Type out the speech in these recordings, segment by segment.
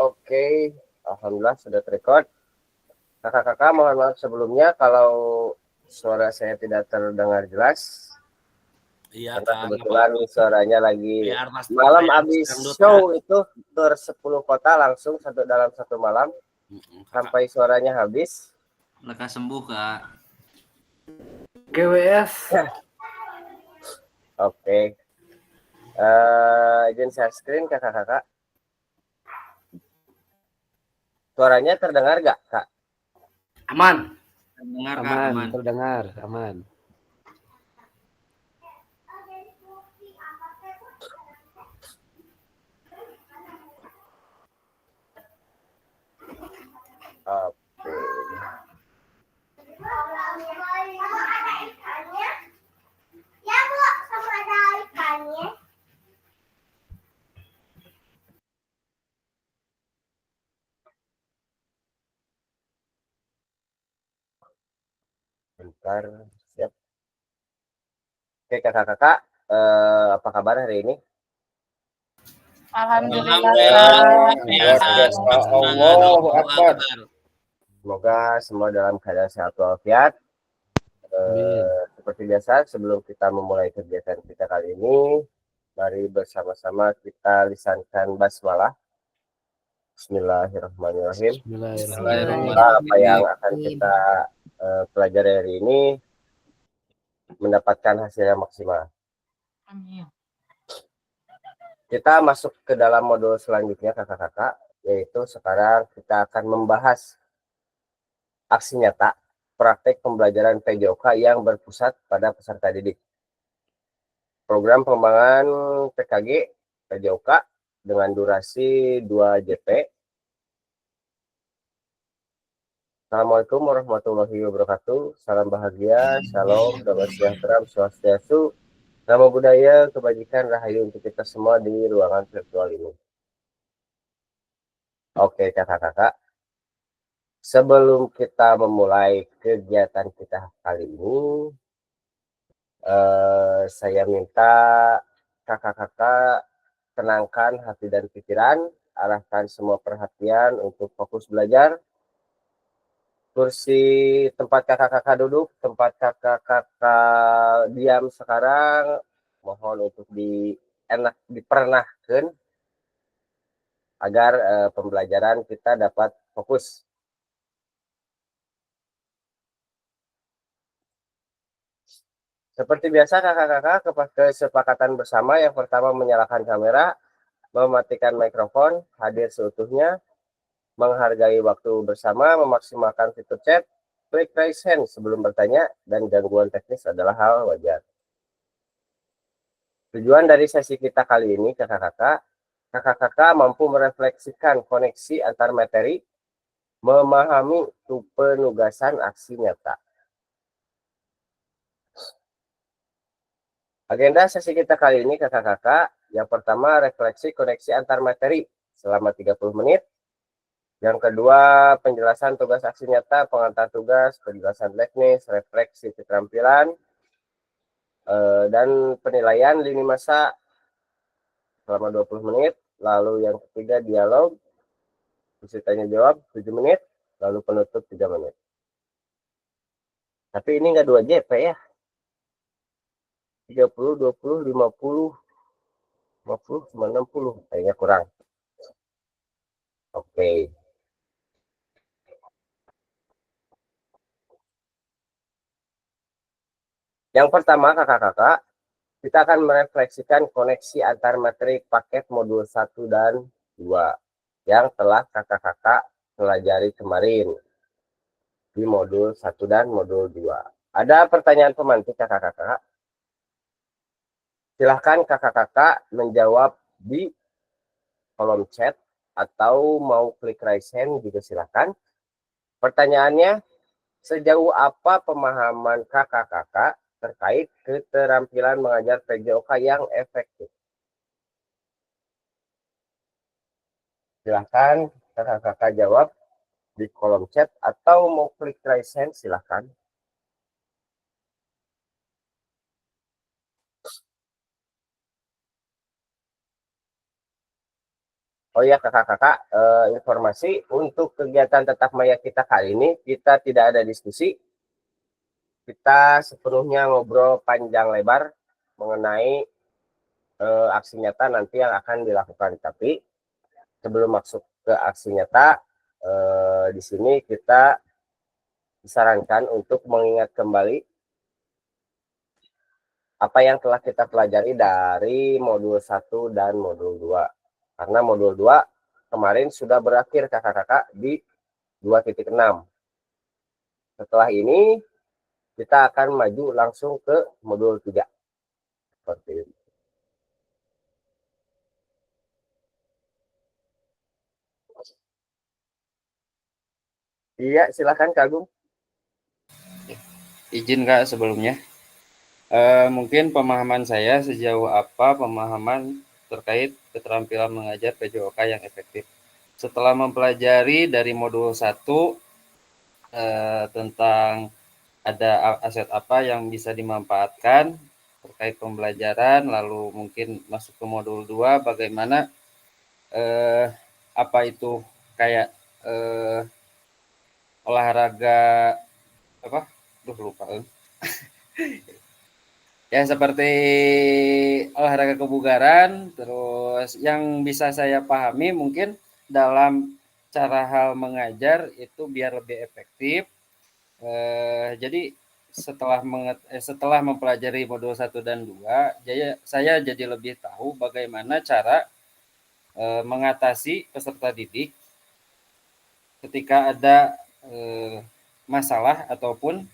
Oke, alhamdulillah sudah terrecord. Kakak-kakak mohon maaf sebelumnya kalau suara saya tidak terdengar jelas. Iya, Karena Kang. kebetulan suaranya lagi malam kayak habis dangdut, show Kak. itu tur 10 kota langsung dalam satu malam Kakak. sampai suaranya habis. Lekas sembuh, Kak. GWS. Oke. Izin share screen kakak-kakak. Suaranya terdengar gak, Kak? Aman. Terdengar, Kak. Aman, Aman. terdengar, aman. Oke. Ya, Bu, sama ada ikannya. Bentar, siap. Oke, kakak-kakak, apa kabar hari ini? Alhamdulillah. Allahu Akbar. Semoga semua dalam keadaan sehat walafiat. Seperti biasa, sebelum kita memulai kegiatan kita kali ini, mari bersama-sama kita lisankan basmalah. Bismillahirrahmanirrahim. Apa yang akan kita pelajari hari ini mendapatkan hasil yang maksimal. Amin. Kita masuk ke dalam modul selanjutnya kakak-kakak, yaitu sekarang kita akan membahas aksi nyata praktek pembelajaran PJOK yang berpusat pada peserta didik. Program pengembangan PKG PJOK dengan durasi 2 JP. Assalamualaikum warahmatullahi wabarakatuh. Salam bahagia, salam, damai sejahtera, swastiastu, namo buddhaya, kebajikan, rahayu untuk kita semua di ruangan virtual ini. Oke kakak-kakak, sebelum kita memulai kegiatan kita kali ini, saya minta kakak-kakak tenangkan hati dan pikiran, arahkan semua perhatian untuk fokus belajar. Kursi tempat kakak-kakak duduk, tempat kakak-kakak diam sekarang, mohon untuk dipernahkan agar pembelajaran kita dapat fokus. Seperti biasa kakak-kakak, kesepakatan bersama yang pertama menyalakan kamera, mematikan mikrofon, hadir seutuhnya, menghargai waktu bersama, memaksimalkan fitur chat, klik raise hand sebelum bertanya, dan gangguan teknis adalah hal wajar. Tujuan dari sesi kita kali ini kakak-kakak mampu merefleksikan koneksi antar materi, memahami penugasan aksi nyata. Agenda sesi kita kali ini kakak-kakak, yang pertama refleksi koneksi antar materi selama 30 menit. Yang kedua penjelasan tugas aksi nyata, pengantar tugas, penjelasan teknis, refleksi keterampilan, dan penilaian lini masa selama 20 menit. Lalu yang ketiga dialog, sesi tanya jawab 7 menit, lalu penutup 3 menit. Tapi ini enggak 2 JP ya. 30, 20, 50, 50, 60, kayaknya kurang. Oke. Yang pertama kakak-kakak, kita akan merefleksikan koneksi antar materi paket modul 1 dan 2 yang telah kakak-kakak pelajari kemarin di modul 1 dan modul 2. Ada pertanyaan pemantik kakak-kakak? Silahkan kakak-kakak menjawab di kolom chat atau mau klik raise hand juga silahkan. Pertanyaannya, sejauh apa pemahaman kakak-kakak terkait keterampilan mengajar PJOK yang efektif? Silahkan kakak-kakak jawab di kolom chat atau mau klik raise hand silahkan. Oh ya kakak-kakak, informasi untuk kegiatan tatap maya kita kali ini kita tidak ada diskusi, kita sepenuhnya ngobrol panjang lebar mengenai aksi nyata nanti yang akan dilakukan. Tapi sebelum masuk ke aksi nyata, di sini kita disarankan untuk mengingat kembali apa yang telah kita pelajari dari modul 1 dan modul 2. Karena modul 2 kemarin sudah berakhir kakak-kakak di 2.6. Setelah ini kita akan maju langsung ke modul 3. Seperti itu. Iya, silakan Kak Agung. Izin Kak sebelumnya. Mungkin pemahaman saya sejauh apa pemahaman terkait keterampilan mengajar PJOK yang efektif. Setelah mempelajari dari modul 1 tentang ada aset apa yang bisa dimanfaatkan terkait pembelajaran, lalu mungkin masuk ke modul 2 bagaimana apa itu kayak olahraga apa? Lupa. Ya seperti olahraga kebugaran, terus yang bisa saya pahami mungkin dalam cara hal mengajar itu biar lebih efektif. Jadi setelah mempelajari modul 1 dan 2, saya jadi lebih tahu bagaimana cara mengatasi peserta didik ketika ada masalah ataupun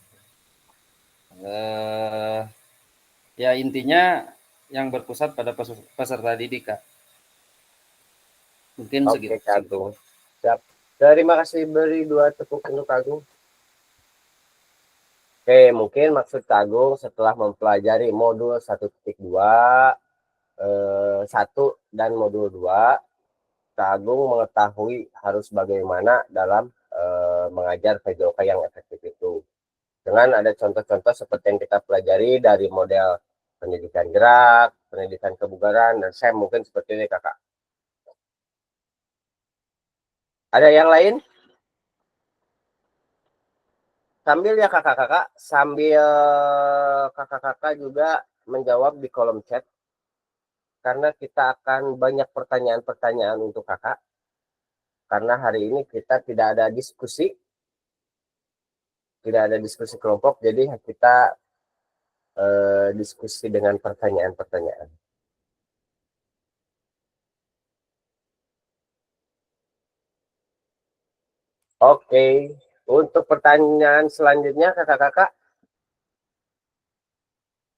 ya intinya yang berpusat pada peserta didik Kak. Mungkin Oke segitu. Kak Agung. Siap. Terima kasih, beri 2 tepuk untuk Kak Agung. Oke, mungkin maksud Kak Agung setelah mempelajari modul 1.2, 1 dan modul 2, Kak Agung mengetahui harus bagaimana dalam mengajar PJOK yang efektif itu. Dengan ada contoh-contoh seperti yang kita pelajari dari model pendidikan gerak, pendidikan kebugaran, dan SEM mungkin seperti ini kakak. Ada yang lain? Sambil ya kakak-kakak, sambil kakak-kakak juga menjawab di kolom chat. Karena kita akan banyak pertanyaan-pertanyaan untuk kakak. Karena hari ini kita tidak ada diskusi. Tidak ada diskusi kelompok, jadi kita diskusi dengan pertanyaan-pertanyaan. Oke, untuk pertanyaan selanjutnya kakak-kakak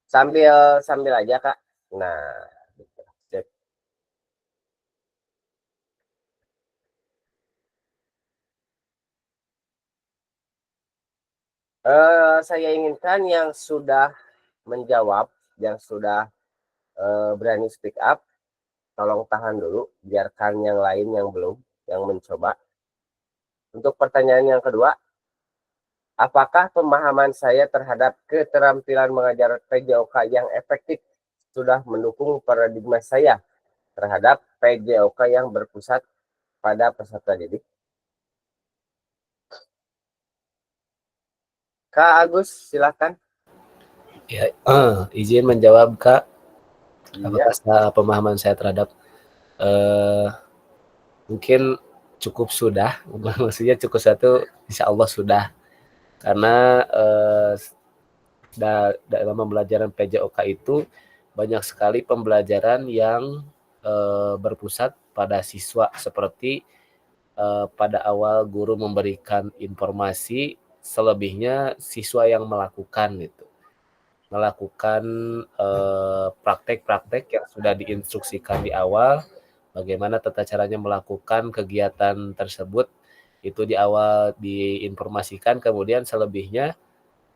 sambil aja kak. Nah, cek. Saya inginkan yang sudah menjawab, yang sudah berani speak up, tolong tahan dulu, biarkan yang lain yang belum, yang mencoba. Untuk pertanyaan yang kedua, apakah pemahaman saya terhadap keterampilan mengajar PJOK yang efektif sudah mendukung paradigma saya terhadap PJOK yang berpusat pada peserta didik? Kak Agus, silakan. Ya, izin menjawab Kak. Iya. Apakah pemahaman saya terhadap mungkin cukup sudah, maksudnya cukup satu, insya Allah sudah. Karena dalam pembelajaran PJOK itu banyak sekali pembelajaran yang berpusat pada siswa, seperti pada awal guru memberikan informasi, selebihnya siswa yang melakukan praktek-praktek yang sudah diinstruksikan di awal, bagaimana tata caranya melakukan kegiatan tersebut, itu di awal diinformasikan, kemudian selebihnya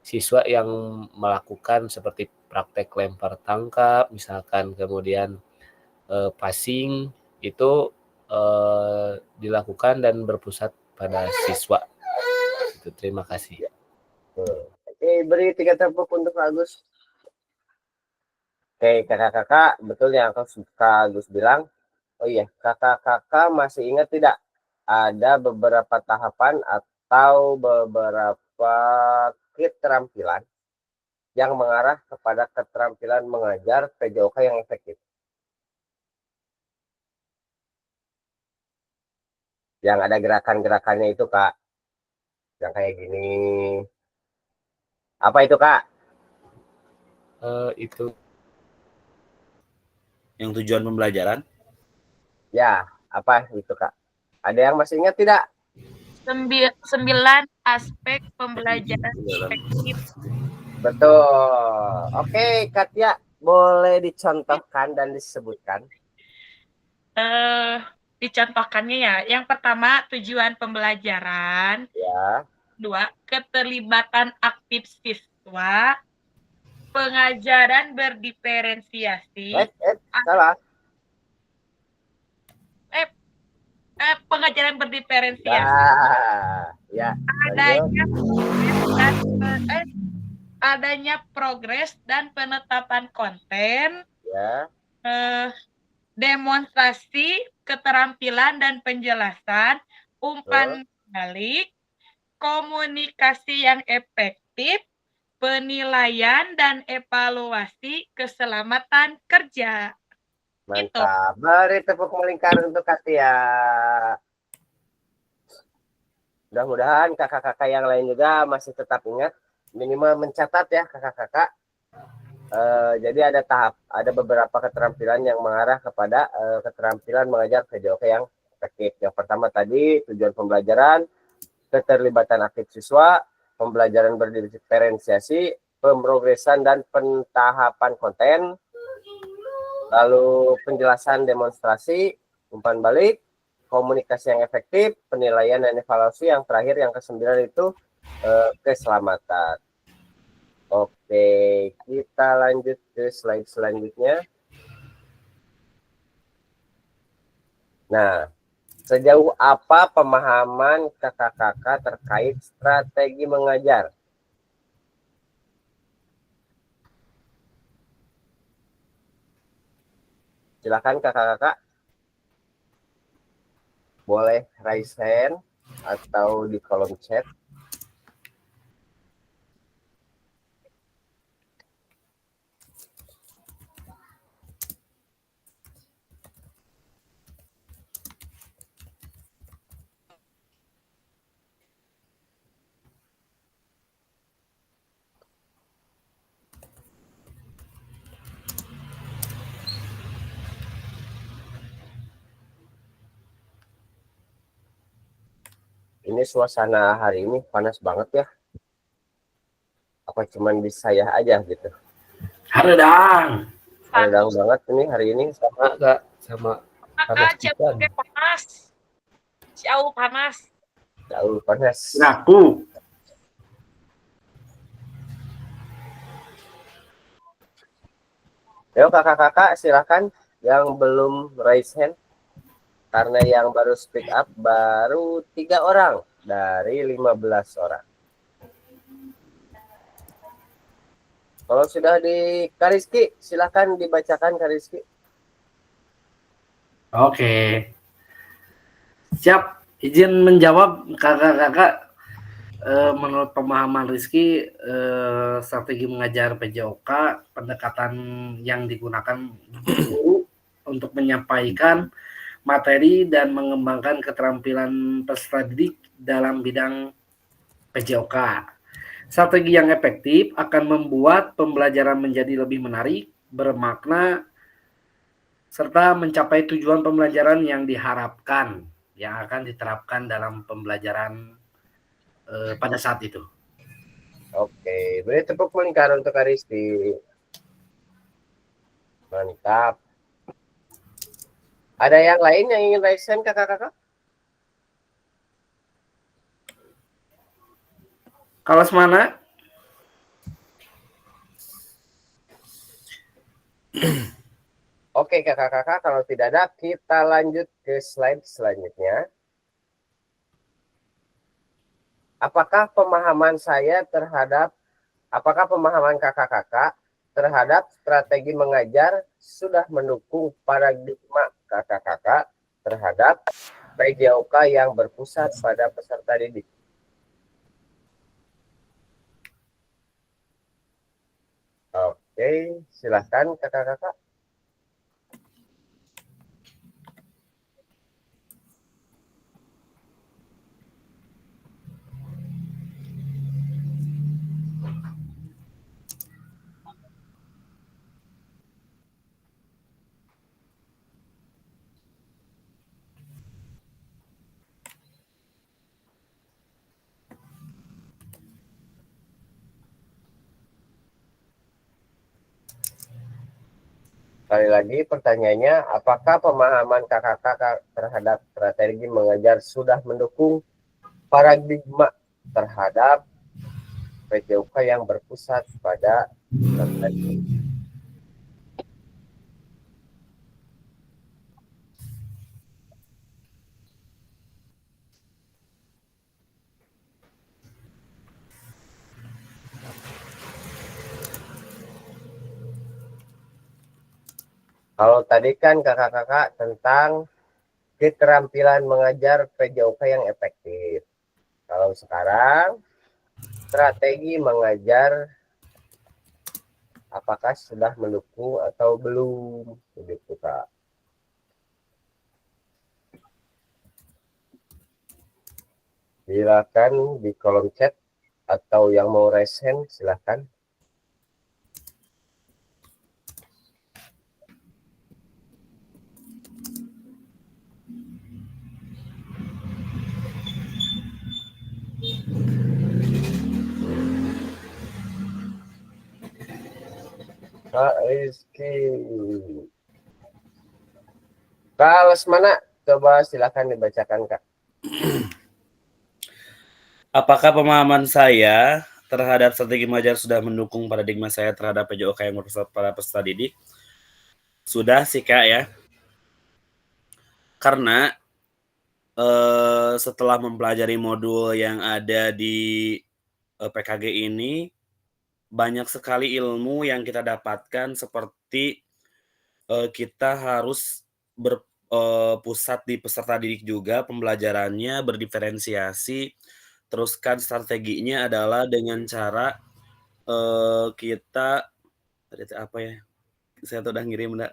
siswa yang melakukan seperti praktek lempar tangkap, misalkan, kemudian passing, itu dilakukan dan berpusat pada siswa. Itu, terima kasih. Oke, beri 3 tepuk untuk Agus. Oke, kakak-kakak, betul yang Kak Agus bilang, Oh iya, kakak-kakak masih ingat tidak? Ada beberapa tahapan atau beberapa keterampilan yang mengarah kepada keterampilan mengajar PJOK yang efektif. Yang ada gerakan-gerakannya itu, Kak. Yang kayak gini. Apa itu, Kak? Itu Yang tujuan pembelajaran. Ya, apa itu, Kak? Ada yang masih ingat tidak? 9 aspek pembelajaran efektif. Betul. Oke, Katia, boleh dicontohkan dan disebutkan? Dicontohkannya ya. Yang pertama, tujuan pembelajaran. Ya. 2, keterlibatan aktif siswa. Pengajaran berdiferensiasi. Salah. Pengajaran berdiferensiasi. Ya. Adanya progres dan penetapan konten. Ya. Demonstrasi keterampilan dan penjelasan, umpan balik, komunikasi yang efektif, penilaian dan evaluasi keselamatan kerja. Mantap. Beri tepuk melingkar untuk Katia. Mudah-mudahan kakak-kakak yang lain juga masih tetap ingat, minimal mencatat ya kakak-kakak. Jadi ada beberapa keterampilan yang mengarah kepada keterampilan mengajar PJOK yang efektif. Yang pertama tadi tujuan pembelajaran, keterlibatan aktif siswa, pembelajaran berdiferensiasi, pemrogesan dan pentahapan konten, lalu penjelasan demonstrasi, umpan balik, komunikasi yang efektif, penilaian dan evaluasi, yang terakhir yang ke-9 itu keselamatan. Oke, kita lanjut ke slide selanjutnya. Nah, sejauh apa pemahaman kakak-kakak terkait strategi mengajar? Silakan kakak-kakak. Boleh raise hand atau di kolom chat. Ini suasana hari ini panas banget ya. Apa cuman di saya aja gitu? Haredang. Haredang banget ini hari ini. sama Kak, sama panas pisan. Panas. Jauh panas. Jauh panas. Ngaku. Yuk kakak-kakak silakan yang belum raise hand. Karena yang baru speak up baru 3 orang dari 15 orang. Kalau sudah di Kariski, silakan dibacakan Kariski. Oke. Siap. Izin menjawab kakak-kakak. Menurut pemahaman Rizky, strategi mengajar PJOK, pendekatan yang digunakan guru untuk menyampaikan materi dan mengembangkan keterampilan peserta didik dalam bidang PJOK. Strategi yang efektif akan membuat pembelajaran menjadi lebih menarik, bermakna, serta mencapai tujuan pembelajaran yang diharapkan, yang akan diterapkan dalam pembelajaran pada saat itu. Oke, beri tepuk melingkar untuk Kariski. Mantap. Ada yang lain yang ingin raise hand kakak-kakak? Kalau semana? Oke kakak-kakak, kalau tidak ada kita lanjut ke slide selanjutnya. Apakah pemahaman kakak-kakak terhadap strategi mengajar sudah mendukung paradigma kakak-kakak terhadap PJOK yang berpusat pada peserta didik? Oke, silahkan kakak-kakak. Sekali lagi pertanyaannya, apakah pemahaman kakak-kakak terhadap strategi mengajar sudah mendukung paradigma terhadap PJOK yang berpusat pada peserta didik? Kalau tadi kan kakak-kakak tentang keterampilan mengajar PJOK yang efektif. Kalau sekarang strategi mengajar apakah sudah mendukung atau belum? Begitu Kak. Silakan di kolom chat atau yang mau resen silakan. Kak Rizky. Kak Lesmana, coba silakan dibacakan Kak. Apakah pemahaman saya terhadap strategi mengajar sudah mendukung paradigma saya terhadap PJOK yang berpusat pada peserta didik? Sudah sih Kak ya. Karena setelah mempelajari modul yang ada di PKG ini, banyak sekali ilmu yang kita dapatkan seperti kita harus berpusat di peserta didik juga, pembelajarannya berdiferensiasi, terus kan strateginya adalah dengan cara kita apa ya? Saya tuh udah ngirim enggak?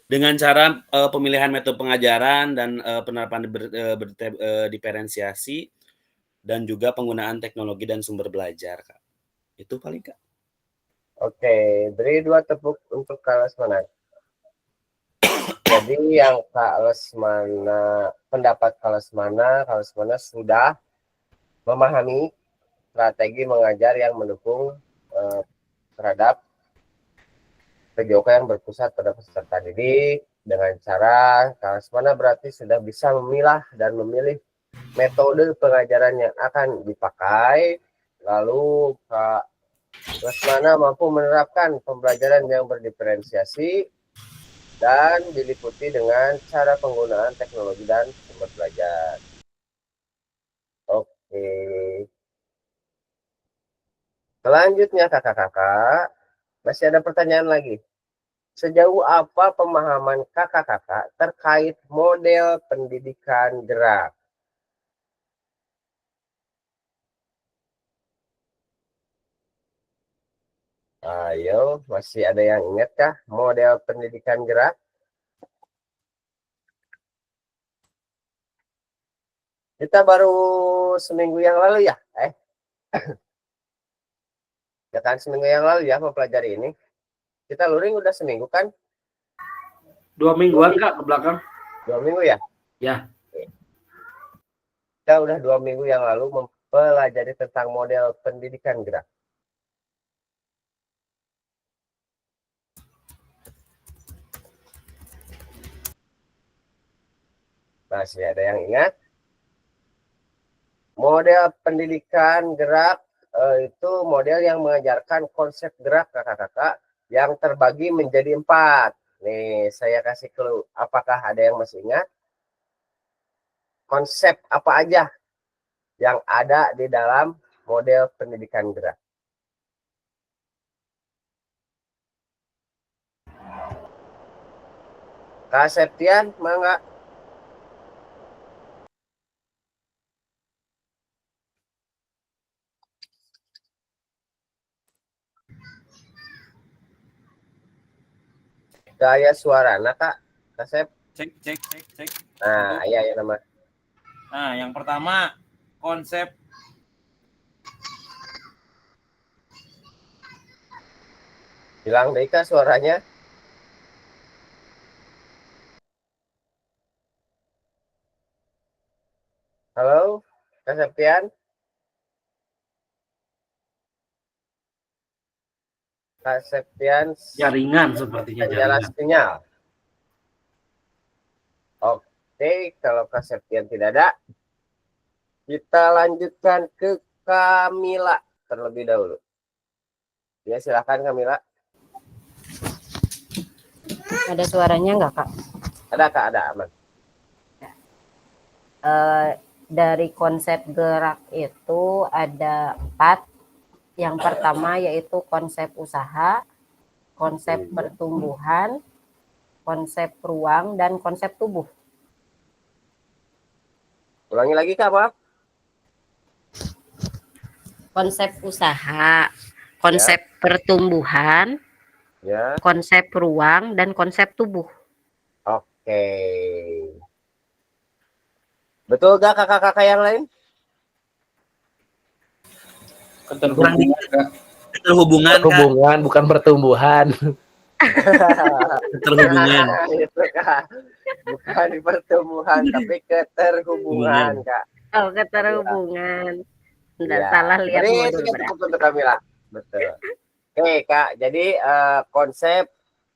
Dengan cara pemilihan metode pengajaran dan penerapan diferensiasi dan juga penggunaan teknologi dan sumber belajar, Kak. Itu paling, Kak. Oke, beri 2 tepuk untuk Kak Lesmana. Jadi yang Kak Lesmana, pendapat Kak Lesmana sudah memahami strategi mengajar yang mendukung terhadap PJOK yang berpusat pada peserta didik dengan cara Kak Lesmana berarti sudah bisa memilah dan memilih metode pengajaran yang akan dipakai, lalu Kak Lesmana mampu menerapkan pembelajaran yang berdiferensiasi dan diliputi dengan cara penggunaan teknologi dan sumber belajar. Oke. Selanjutnya kakak-kakak, masih ada pertanyaan lagi. Sejauh apa pemahaman kakak-kakak terkait model pendidikan gerak? Ayo, masih ada yang ingatkah model pendidikan gerak? Kita baru seminggu yang lalu ya? Ya kan seminggu yang lalu ya mempelajari ini. Kita luring udah seminggu kan? 2 mingguan Kak ke belakang. 2 minggu ya? Ya. Kita udah 2 minggu yang lalu mempelajari tentang model pendidikan gerak. Masih ada yang ingat? Model pendidikan gerak itu model yang mengajarkan konsep gerak kakak-kakak yang terbagi menjadi 4. Nih, saya kasih clue. Apakah ada yang masih ingat? Konsep apa aja yang ada di dalam model pendidikan gerak? Kak Septian, mangga. Gaya suarana Kak, Kak Sep. Cek. Nah, iya ya nama. Nah, yang pertama konsep Hilang deh Kak suaranya. Halo, Kak Septian. Kak Septian, Jaringan sepertinya kendala jaringan. sinyal. Oke, kalau Kak Septian tidak ada, kita lanjutkan ke Kamila terlebih dahulu. Ya, silakan Kamila. Ada suaranya nggak, Kak? Ada Kak, ada aman. Dari konsep gerak itu ada 4. Yang pertama yaitu konsep usaha, konsep pertumbuhan, konsep ruang, dan konsep tubuh. Ulangi lagi Kak, maaf. Konsep usaha, konsep pertumbuhan, Ya, konsep ruang, dan konsep tubuh. oke. Betul gak kakak-kakak yang lain? keterhubungan, Kak. Keterhubungan, Kak. Perhubungan bukan pertumbuhan. Keterhubungan. Itu Kak. Bukan di pertumbuhan, tapi keterhubungan Kak. Oh, keterhubungan. Nggak Ya. salah lihat Beri modul sedikit berat. tepuk untuk Kamila. Betul. Oke Kak, jadi konsep,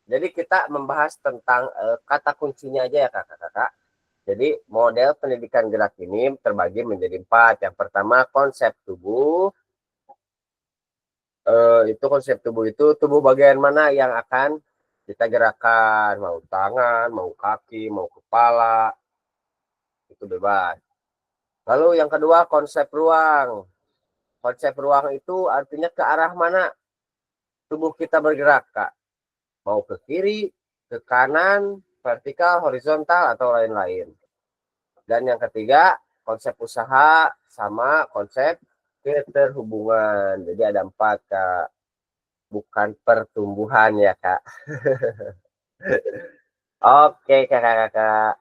jadi kita membahas tentang kata kuncinya aja ya kakak-kakak. Jadi model pendidikan gerak ini terbagi menjadi 4. Yang pertama konsep tubuh. Itu konsep tubuh itu tubuh bagian mana yang akan kita gerakan, mau tangan, mau kaki, mau kepala, itu bebas. Lalu yang kedua konsep ruang. Konsep ruang itu artinya ke arah mana tubuh kita bergerak Kak. Mau ke kiri, ke kanan, vertikal, horizontal, atau lain-lain. Dan yang ketiga konsep usaha sama konsep keterhubungan. Jadi ada 4 Kak. Bukan pertumbuhan ya Kak. Oke kakak-kakak.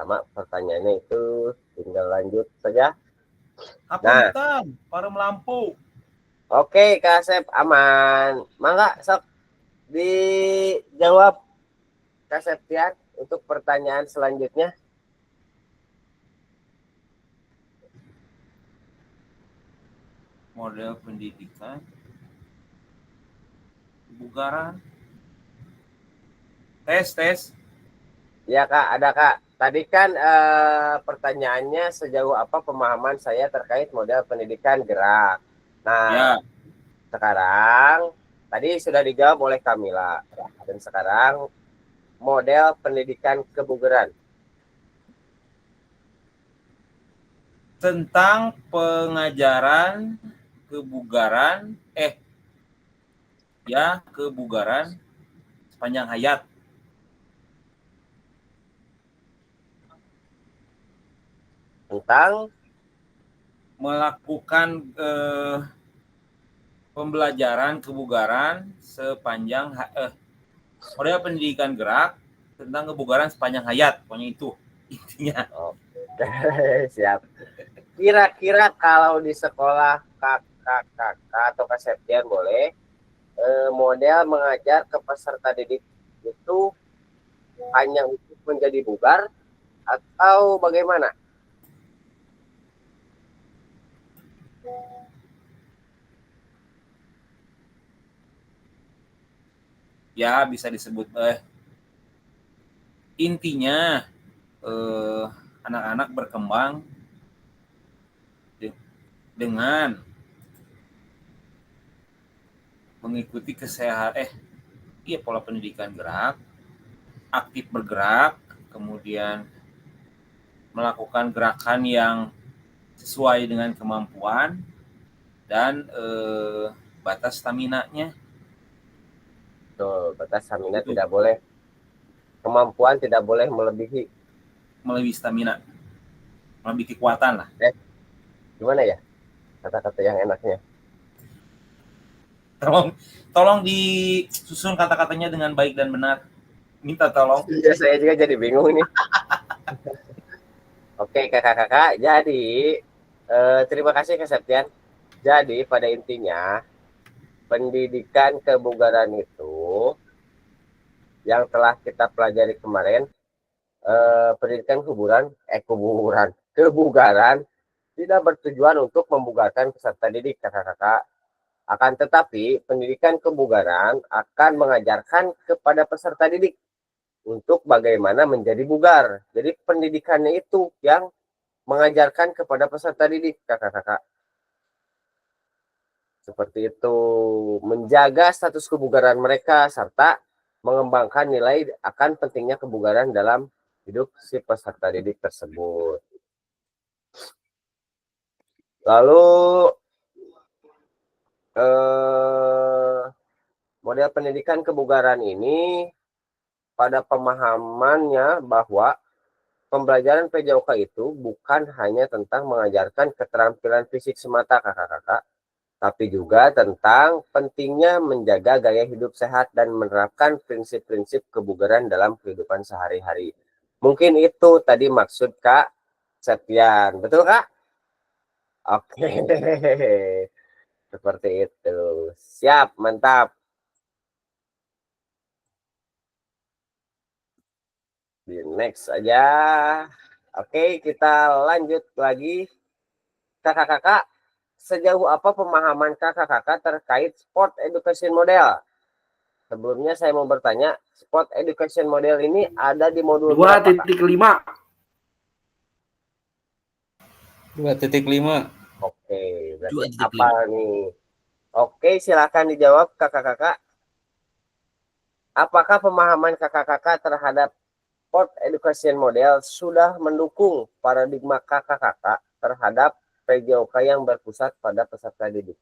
Sama pertanyaannya itu tinggal lanjut saja. Nah, Parum lampu. oke Kak Asep aman. Mangga sok dijawab Kak Septian untuk pertanyaan selanjutnya. Model pendidikan kebugaran. Tes. Ya Kak, ada Kak. Tadi kan pertanyaannya sejauh apa pemahaman saya terkait model pendidikan gerak. Nah, Ya, sekarang tadi sudah dijawab oleh Kamila. Dan sekarang model pendidikan kebugaran. tentang pengajaran kebugaran kebugaran sepanjang hayat. Tentang Melakukan pembelajaran kebugaran sepanjang model pendidikan gerak tentang kebugaran sepanjang hayat, pokoknya itu intinya. oke, siap. Kira-kira kalau di sekolah kakak atau Kak Septian boleh model mengajar ke peserta didik itu hanya untuk menjadi bugar atau bagaimana? Ya, bisa disebut intinya anak-anak berkembang dengan mengikuti pola pendidikan gerak, aktif bergerak, kemudian melakukan gerakan yang sesuai dengan kemampuan dan batas stamina-nya. Tuh, batas stamina Itu. tidak boleh, kemampuan tidak boleh melebihi stamina, melebihi kekuatan lah. Gimana ya kata-kata yang enaknya? Tolong disusun kata-katanya dengan baik dan benar. Minta tolong. Iya, saya juga jadi bingung nih. Oke, kakak-kakak. Jadi, terima kasih Kak Septian. Jadi, pada intinya, pendidikan kebugaran itu yang telah kita pelajari kemarin, pendidikan kebugaran tidak bertujuan untuk membugarkan peserta didik, kakak-kakak. Akan tetapi, pendidikan kebugaran akan mengajarkan kepada peserta didik untuk bagaimana menjadi bugar. Jadi pendidikannya itu yang mengajarkan kepada peserta didik, kakak-kakak. Seperti itu, menjaga status kebugaran mereka serta mengembangkan nilai akan pentingnya kebugaran dalam hidup si peserta didik tersebut. Lalu model pendidikan kebugaran ini pada pemahamannya bahwa pembelajaran PJOK itu bukan hanya tentang mengajarkan keterampilan fisik semata, kakak-kakak, tapi juga tentang pentingnya menjaga gaya hidup sehat dan menerapkan prinsip-prinsip kebugaran dalam kehidupan sehari-hari. Mungkin itu tadi maksud Kak Septian. Betul, Kak? Oke. Seperti itu. Siap, mantap. Di next aja. Oke, kita lanjut lagi. Kakak-kakak, sejauh apa pemahaman kakak-kakak terkait sport education model? Sebelumnya saya mau bertanya, sport education model ini ada di modul 2.5. 2.5. Oke, berarti 2.5. apa nih? Oke, silakan dijawab kakak-kakak. Apakah pemahaman kakak-kakak terhadap sport education model sudah mendukung paradigma kakak-kakak terhadap PJOK yang berpusat pada peserta didik?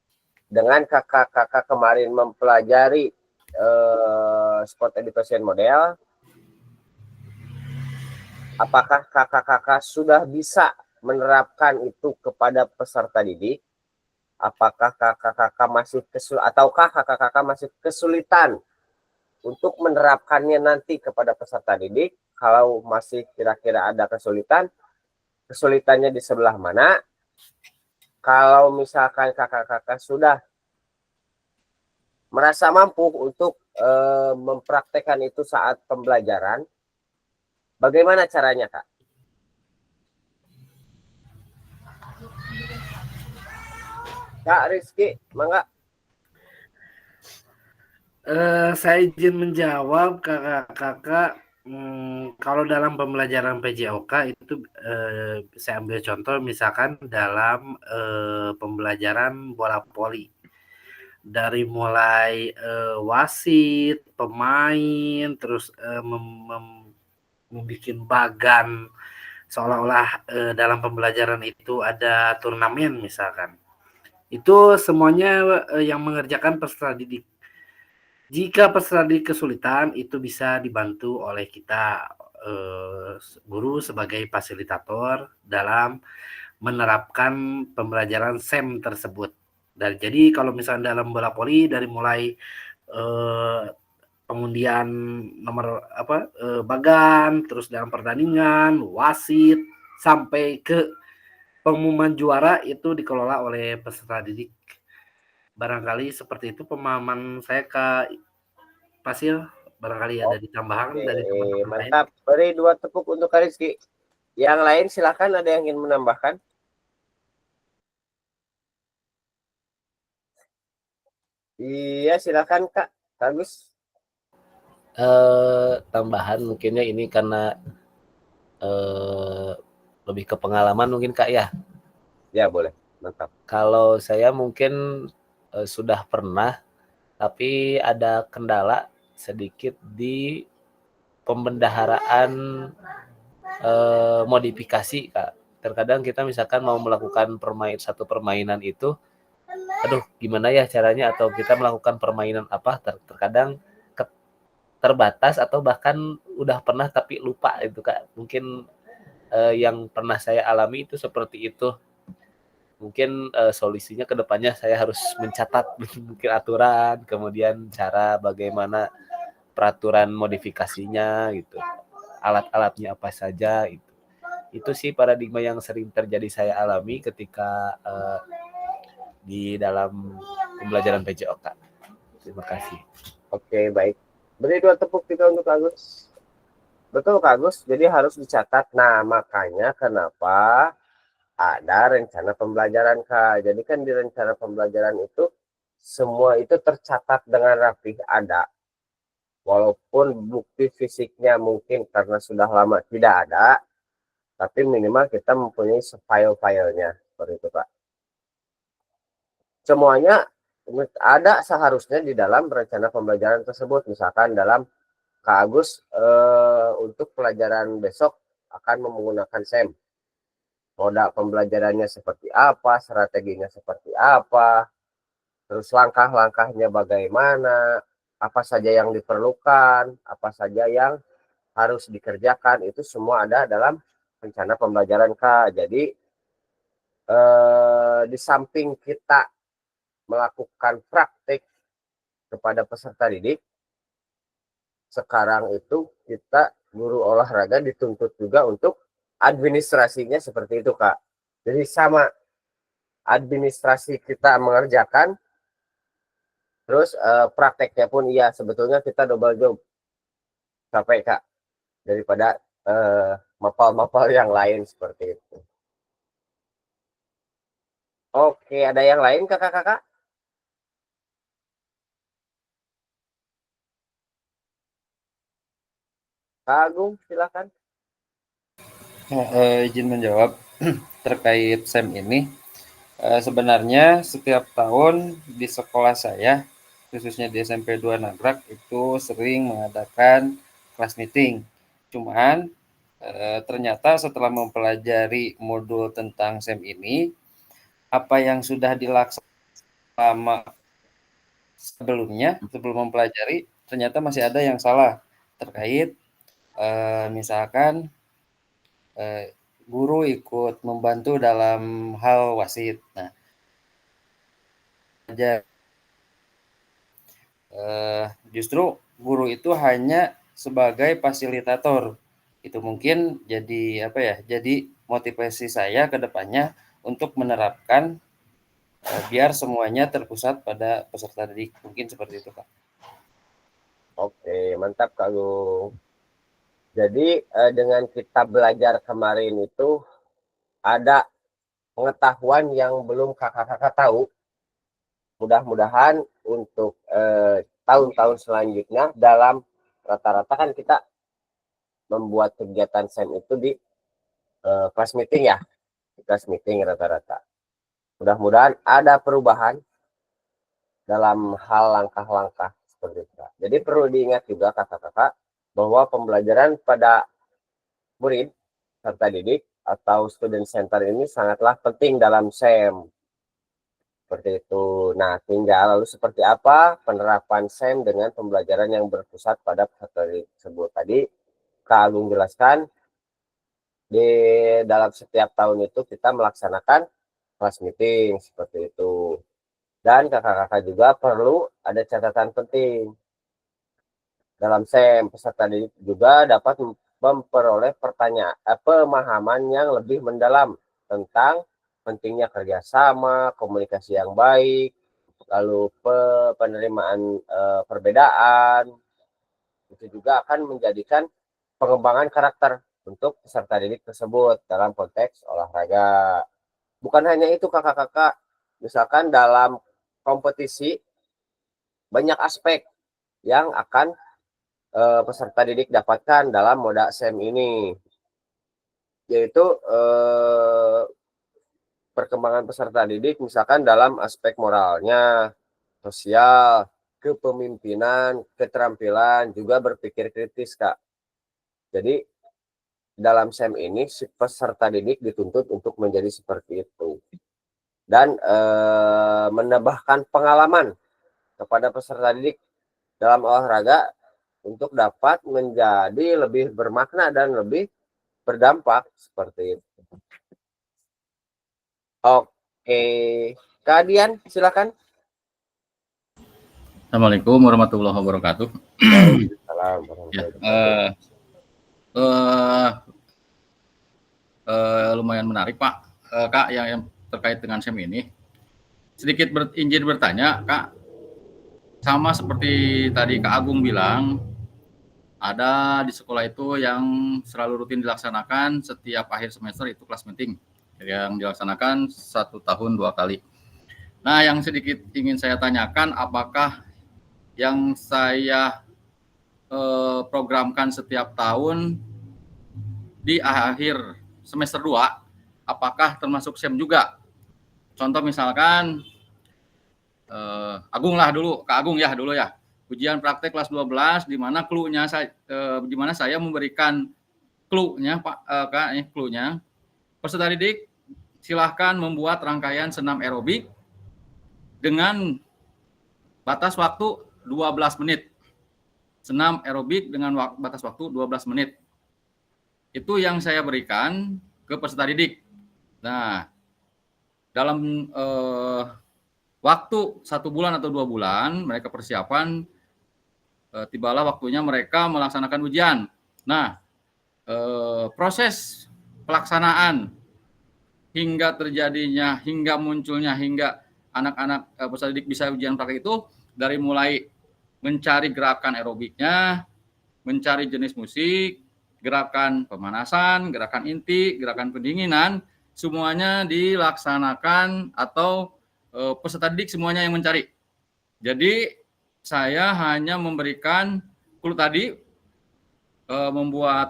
Dengan kakak-kakak kemarin mempelajari sport education model, apakah kakak-kakak sudah bisa menerapkan itu kepada peserta didik? Apakah kakak-kakak masih kakak-kakak masih kesulitan untuk menerapkannya nanti kepada peserta didik? Kalau masih kira-kira ada kesulitan, kesulitannya di sebelah mana? Kalau misalkan kakak-kakak sudah merasa mampu untuk mempraktekkan itu saat pembelajaran, bagaimana caranya, Kak? Kak Rizky, mangga. Saya izin menjawab kakak-kakak. Kalau dalam pembelajaran PJOK itu saya ambil contoh misalkan dalam pembelajaran bola voli, dari mulai wasit, pemain, terus membuat bagan seolah-olah dalam pembelajaran itu ada turnamen misalkan. Itu semuanya yang mengerjakan peserta didik. Jika peserta didik kesulitan, itu bisa dibantu oleh kita guru sebagai fasilitator dalam menerapkan pembelajaran SEM tersebut. Jadi kalau misalnya dalam bola voli dari mulai pengundian nomor bagan, terus dalam pertandingan, wasit, sampai ke pengumuman juara itu dikelola oleh peserta didik. Barangkali seperti itu pemahaman saya, Kak Pasil. Barangkali ada ditambahan dari teman-teman lain. Mantap. Beri 2 tepuk untuk Kak Rizky. Yang lain silakan, ada yang ingin menambahkan? Iya, silakan Kak. Bagus. Tambahan mungkinnya ini karena lebih ke pengalaman mungkin, Kak, ya. Ya, boleh. Mantap. Kalau saya mungkin sudah pernah, tapi ada kendala sedikit di pembendaharaan modifikasi, Kak. Terkadang kita misalkan mau melakukan satu permainan itu, aduh gimana ya caranya, atau kita melakukan permainan apa, terkadang terbatas atau bahkan udah pernah tapi lupa itu, Kak. Mungkin yang pernah saya alami itu seperti itu. Mungkin solusinya ke depannya saya harus mencatat mungkin aturan, kemudian cara bagaimana peraturan modifikasinya gitu. Alat-alatnya apa saja itu. Itu sih paradigma yang sering terjadi saya alami ketika di dalam pembelajaran PJOK. Terima kasih. Oke, baik. Beri 2 tepuk kita untuk Agus. Betul, Kak Agus. Jadi harus dicatat. Nah, makanya kenapa ada rencana pembelajaran, Kak. Jadi kan di rencana pembelajaran itu semua itu tercatat dengan rapih ada. Walaupun bukti fisiknya mungkin karena sudah lama tidak ada, tapi minimal kita mempunyai file-filenya seperti itu, Kak. Semuanya ada seharusnya di dalam rencana pembelajaran tersebut. Misalkan dalam Kak Agus untuk pelajaran besok akan menggunakan SEM. Moda pembelajarannya seperti apa, strateginya seperti apa, terus langkah-langkahnya bagaimana, apa saja yang diperlukan, apa saja yang harus dikerjakan, itu semua ada dalam rencana pembelajaran, Kak. Jadi di samping kita melakukan praktik kepada peserta didik, sekarang itu kita guru olahraga dituntut juga untuk administrasinya seperti itu, Kak. Jadi sama administrasi kita mengerjakan, terus prakteknya pun iya, sebetulnya kita double job capek, Kak, daripada mapal-mapal yang lain seperti itu. Oke, ada yang lain kakak-kakak? Kak Agung, silakan. Izin menjawab terkait SEM ini. Sebenarnya setiap tahun di sekolah saya, khususnya di SMP 2 Nagrak, itu sering mengadakan kelas meeting. Cuman ternyata setelah mempelajari modul tentang SEM ini, apa yang sudah dilaksanakan selama sebelumnya, sebelum mempelajari, ternyata masih ada yang salah terkait misalkan guru ikut membantu dalam hal wasit. Nah, justru guru itu hanya sebagai fasilitator. Itu mungkin jadi apa ya? Jadi motivasi saya ke depannya untuk menerapkan biar semuanya terpusat pada peserta didik. Mungkin seperti itu, Kak. Oke, mantap Kak Agung. Jadi dengan kita belajar kemarin itu ada pengetahuan yang belum kakak-kakak tahu. Mudah-mudahan untuk tahun-tahun selanjutnya dalam rata-rata kan kita membuat kegiatan SEM itu di kelas meeting ya. Di kelas meeting rata-rata. Mudah-mudahan ada perubahan dalam hal langkah-langkah seperti itu. Jadi perlu diingat juga kakak-kakak bahwa pembelajaran pada murid serta didik atau student center ini sangatlah penting dalam SEM. Seperti itu. Nah, tinggal lalu seperti apa penerapan SEM dengan pembelajaran yang berpusat pada peserta didik tersebut. Tadi Kak Agung jelaskan di dalam setiap tahun itu kita melaksanakan kelas meeting seperti itu. Dan kakak-kakak juga perlu ada catatan penting. Dalam SEM, peserta didik juga dapat memperoleh pemahaman yang lebih mendalam tentang pentingnya kerjasama, komunikasi yang baik, lalu penerimaan perbedaan. Itu juga akan menjadikan pengembangan karakter untuk peserta didik tersebut dalam konteks olahraga. Bukan hanya itu kakak-kakak, misalkan dalam kompetisi banyak aspek yang akan peserta didik dapatkan dalam moda SEM ini, yaitu perkembangan peserta didik misalkan dalam aspek moralnya, sosial, kepemimpinan, keterampilan, juga berpikir kritis, Kak. Jadi dalam SEM ini si peserta didik dituntut untuk menjadi seperti itu. Dan menambahkan pengalaman kepada peserta didik dalam olahraga untuk dapat menjadi lebih bermakna dan lebih berdampak seperti itu. Oke, Kak Dian, silakan. Assalamualaikum warahmatullahi wabarakatuh. Waalaikumsalam warahmatullahi wabarakatuh. Lumayan menarik Pak, Kak, yang terkait dengan SEM ini. Sedikit izin bertanya, Kak, sama seperti tadi Kak Agung bilang, ada di sekolah itu yang selalu rutin dilaksanakan setiap akhir semester itu kelas meeting yang dilaksanakan 1 tahun 2 kali. Nah, yang sedikit ingin saya tanyakan, apakah yang saya programkan setiap tahun di akhir semester 2, apakah termasuk SEM juga? Contoh misalkan, Agung lah dulu, Kak Agung ya dulu ya. Ujian praktek kelas 12, di mana di mana saya memberikan clue-nya, Pak, Kak, clue-nya. Peserta didik silahkan membuat rangkaian senam aerobik dengan batas waktu 12 menit. Senam aerobik dengan batas waktu 12 menit. Itu yang saya berikan ke peserta didik. Nah, dalam waktu 1 bulan atau 2 bulan, mereka persiapan, tibalah waktunya mereka melaksanakan ujian. Nah, proses pelaksanaan hingga terjadinya, hingga munculnya, hingga anak-anak peserta didik bisa ujian praktek itu dari mulai mencari gerakan aerobiknya, mencari jenis musik, gerakan pemanasan, gerakan inti, gerakan pendinginan, semuanya dilaksanakan atau peserta didik semuanya yang mencari. Jadi saya hanya memberikan clue tadi, membuat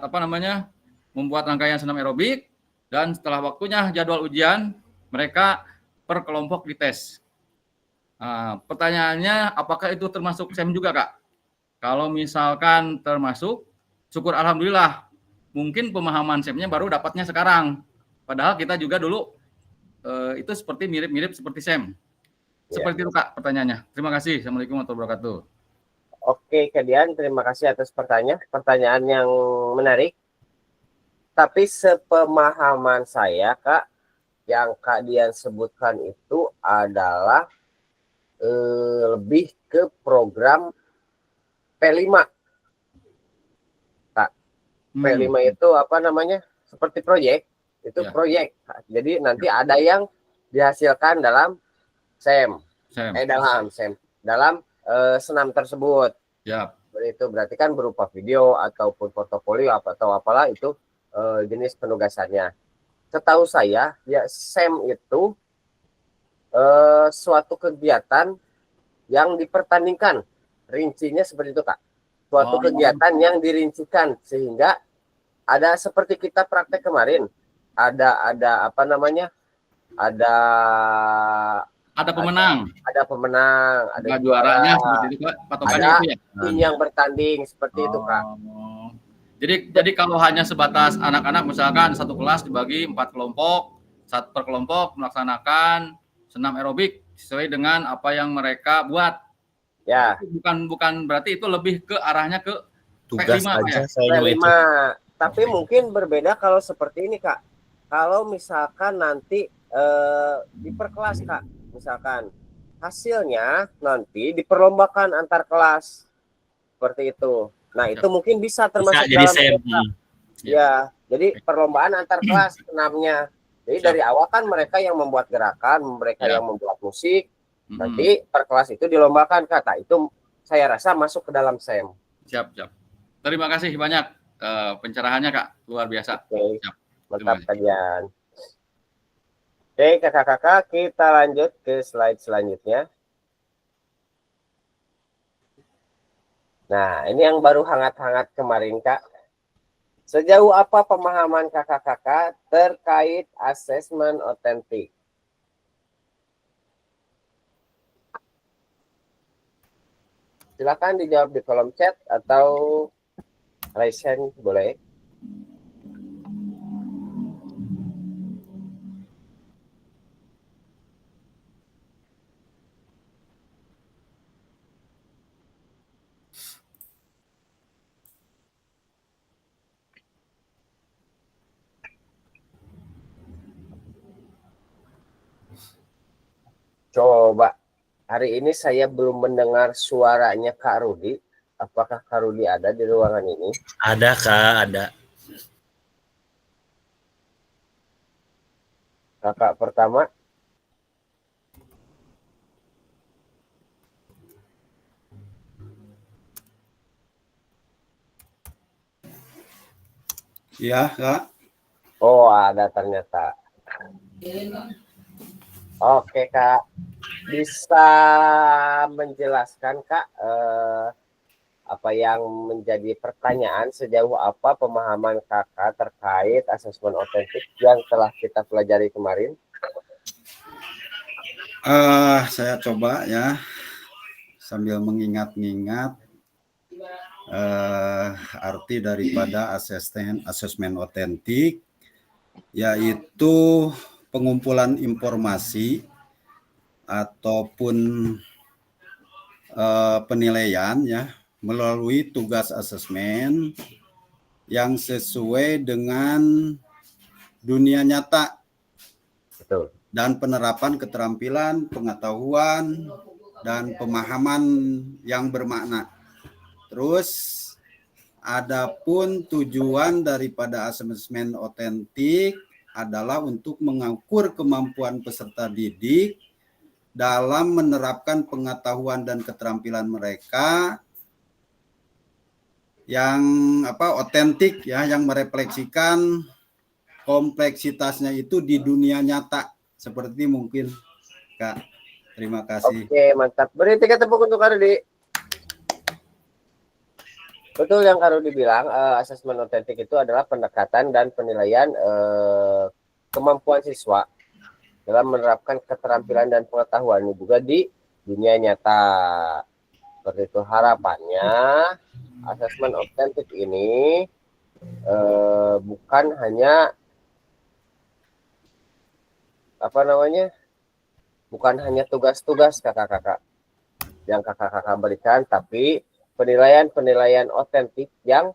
membuat rangkaian senam aerobik, dan setelah waktunya jadwal ujian mereka per kelompok dites. Pertanyaannya, apakah itu termasuk SEM juga, Kak? Kalau misalkan termasuk, syukur alhamdulillah. Mungkin pemahaman SEM-nya baru dapatnya sekarang. Padahal kita juga dulu itu seperti mirip-mirip seperti SEM. Seperti itu, Kak, pertanyaannya. Terima kasih. Assalamualaikum warahmatullahi wabarakatuh. Oke, Kak Dian, terima kasih atas pertanyaan yang menarik. Tapi sepemahaman saya, Kak, yang Kak Dian sebutkan itu adalah lebih ke program P5. Kak, P5 itu apa namanya? Seperti proyek, itu Ya. proyek. Jadi nanti ada yang dihasilkan dalam SEM. Dalam senam tersebut. Ya. Itu berarti kan berupa video ataupun portofolio atau apalah itu jenis penugasannya. Setahu saya, ya SEM itu suatu kegiatan yang dipertandingkan, rincinya seperti itu, Kak. Suatu kegiatan yang dirincikan sehingga ada seperti kita praktek kemarin, ada apa namanya, ada pemenang, ada juaranya seperti itu, Kak. Patokannya ada itu ya. tim yang bertanding seperti itu, Kak. Jadi kalau hanya sebatas anak-anak, misalkan satu kelas dibagi 4 kelompok, satu per kelompok melaksanakan senam aerobik sesuai dengan apa yang mereka buat. Ya. Bukan berarti itu lebih ke arahnya ke Tugas P5 aja ya. saya P5. Tapi mungkin berbeda kalau seperti ini, Kak. Kalau misalkan nanti diperkelas, Kak, misalkan hasilnya nanti diperlombakan antar kelas seperti itu. Nah, itu mungkin bisa termasuk jadi dalam SEM. Ya, jadi perlombaan antar kelas senamnya. Jadi dari awal kan mereka yang membuat gerakan, mereka yang membuat musik. Nanti per kelas itu dilombakan, kata itu saya rasa masuk ke dalam SEM. Siap. Terima kasih banyak pencerahannya, Kak, luar biasa. Oke. Siap. Mantap kalian. Oke, kakak-kakak, kita lanjut ke slide selanjutnya. Nah, ini yang baru hangat-hangat kemarin, Kak. Sejauh apa pemahaman kakak-kakak terkait asesmen otentik? Silakan dijawab di kolom chat atau raise hand boleh. Coba. Hari ini saya belum mendengar suaranya Kak Rudi. Apakah Kak Rudi ada di ruangan ini? Ada Kak, ada. Kakak pertama. Ya, Kak. Oh, ada ternyata. Oke, Kak. Bisa menjelaskan, Kak, apa yang menjadi pertanyaan sejauh apa pemahaman Kakak terkait asesmen otentik yang telah kita pelajari kemarin? Saya coba ya, sambil mengingat-ingat arti daripada asesmen otentik, yaitu pengumpulan informasi ataupun penilaian ya melalui tugas asesmen yang sesuai dengan dunia nyata. Betul. Dan penerapan keterampilan, pengetahuan, dan pemahaman yang bermakna. Terus, adapun tujuan daripada asesmen otentik adalah untuk mengukur kemampuan peserta didik dalam menerapkan pengetahuan dan keterampilan mereka yang otentik ya, yang merefleksikan kompleksitasnya itu di dunia nyata. Seperti mungkin, Kak. Terima kasih. Oke, mantap. Beri 3 tepuk untuk Kak Rudi. Betul yang Kak Rudi bilang, asesmen otentik itu adalah pendekatan dan penilaian kemampuan siswa dalam menerapkan keterampilan dan pengetahuan juga di dunia nyata. Seperti itu harapannya, asesmen otentik ini bukan hanya bukan hanya tugas-tugas kakak-kakak yang kakak-kakak berikan, tapi penilaian-penilaian otentik yang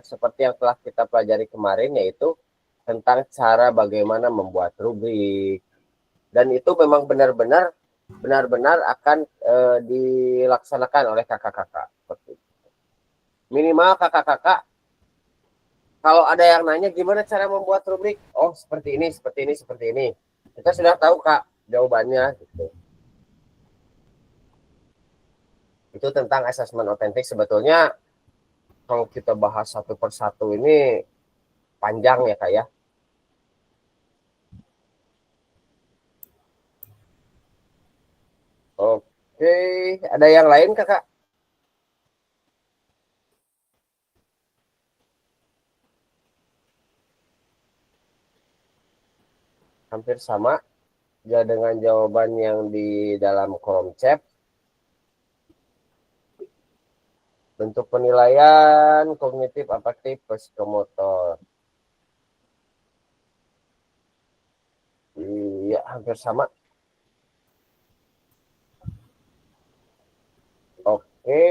seperti yang telah kita pelajari kemarin, yaitu tentang cara bagaimana membuat rubrik, dan itu memang benar-benar akan dilaksanakan oleh kakak-kakak. Minimal kakak-kakak kalau ada yang nanya gimana cara membuat rubrik, oh seperti ini, kita sudah tahu Kak jawabannya gitu. Itu tentang asesmen otentik. Sebetulnya kalau kita bahas satu persatu ini panjang ya Kak ya. Oke, ada yang lain Kakak? Hampir sama ya dengan jawaban yang di dalam kolom chat. Bentuk penilaian kognitif, afektif, psikomotor. Iya, hampir sama. Oke,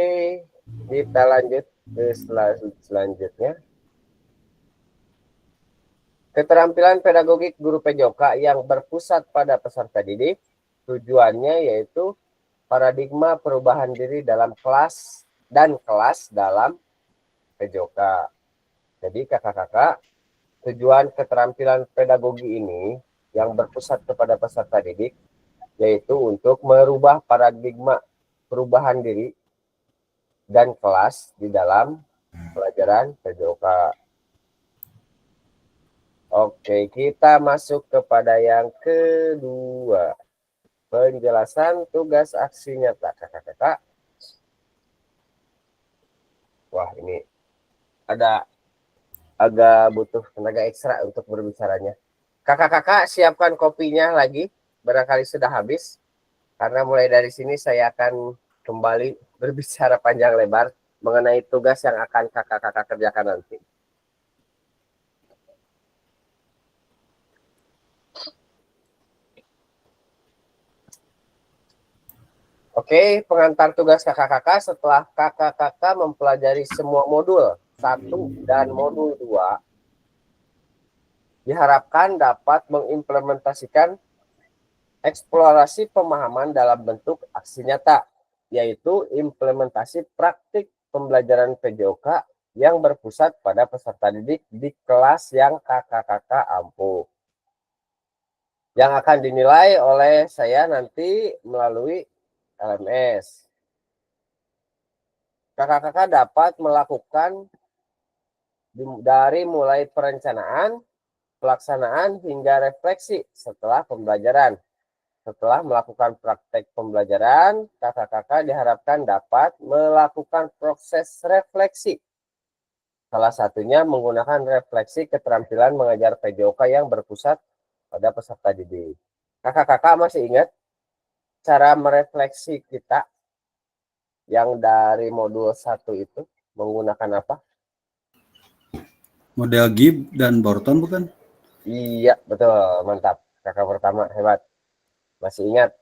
kita lanjut ke selanjutnya. Keterampilan pedagogik guru PJOK yang berpusat pada peserta didik, tujuannya yaitu paradigma perubahan diri dalam kelas dan kelas dalam PJOK. Jadi kakak-kakak, tujuan keterampilan pedagogi ini yang berpusat kepada peserta didik yaitu untuk merubah paradigma perubahan diri dan kelas di dalam pelajaran PJOK. Oke, kita masuk kepada yang kedua. Penjelasan tugas aksi nyata kakak-kakak. Wah, ini agak butuh tenaga ekstra untuk berbicaranya. Kakak-kakak siapkan kopinya lagi, barangkali sudah habis. Karena mulai dari sini saya akan kembali berbicara panjang lebar mengenai tugas yang akan kakak-kakak kerjakan nanti. Oke, pengantar tugas kakak-kakak setelah kakak-kakak mempelajari semua modul 1 dan modul 2, diharapkan dapat mengimplementasikan eksplorasi pemahaman dalam bentuk aksi nyata, yaitu implementasi praktik pembelajaran PJOK yang berpusat pada peserta didik di kelas yang kakak-kakak ampuh. Yang akan dinilai oleh saya nanti melalui LMS. Kakak-kakak dapat melakukan dari mulai perencanaan, pelaksanaan, hingga refleksi setelah pembelajaran. Setelah melakukan praktek pembelajaran, kakak-kakak diharapkan dapat melakukan proses refleksi. Salah satunya menggunakan refleksi keterampilan mengajar PJOK yang berpusat pada peserta didik. Kakak-kakak masih ingat cara merefleksi kita yang dari modul 1 itu menggunakan apa? Model Gibb dan Borton bukan? Iya, betul. Mantap. Kakak pertama, hebat. Masih ingat?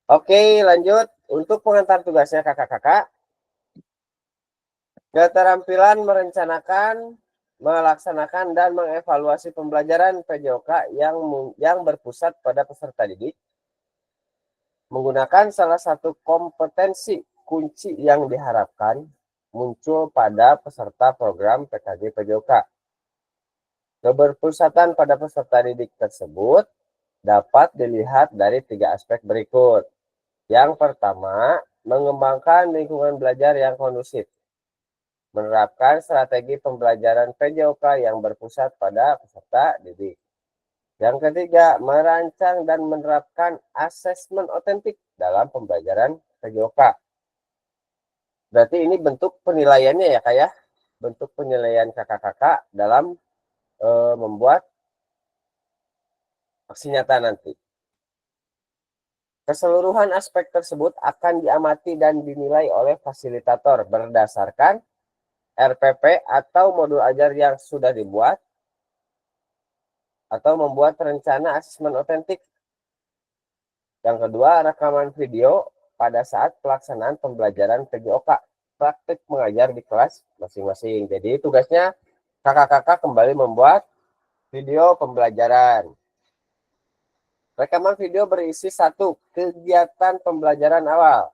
Oke, lanjut. Untuk pengantar tugasnya kakak-kakak, keterampilan merencanakan, melaksanakan, dan mengevaluasi pembelajaran PJOK yang berpusat pada peserta didik menggunakan salah satu kompetensi kunci yang diharapkan muncul pada peserta program PKG PJOK. Keberpusatan pada peserta didik tersebut dapat dilihat dari 3 aspek berikut. Yang pertama, mengembangkan lingkungan belajar yang kondusif. Menerapkan strategi pembelajaran PJOK yang berpusat pada peserta didik. Yang ketiga, merancang dan menerapkan asesmen otentik dalam pembelajaran PJOK. Berarti ini bentuk penilaiannya ya Kak ya? Bentuk penilaian kakak-kakak dalam membuat aksi nyata nanti. Keseluruhan aspek tersebut akan diamati dan dinilai oleh fasilitator berdasarkan RPP atau modul ajar yang sudah dibuat atau membuat rencana asesmen otentik. Yang kedua, rekaman video pada saat pelaksanaan pembelajaran PJOK, praktik mengajar di kelas masing-masing. Jadi tugasnya kakak-kakak kembali membuat video pembelajaran. Rekaman video berisi 1, kegiatan pembelajaran awal.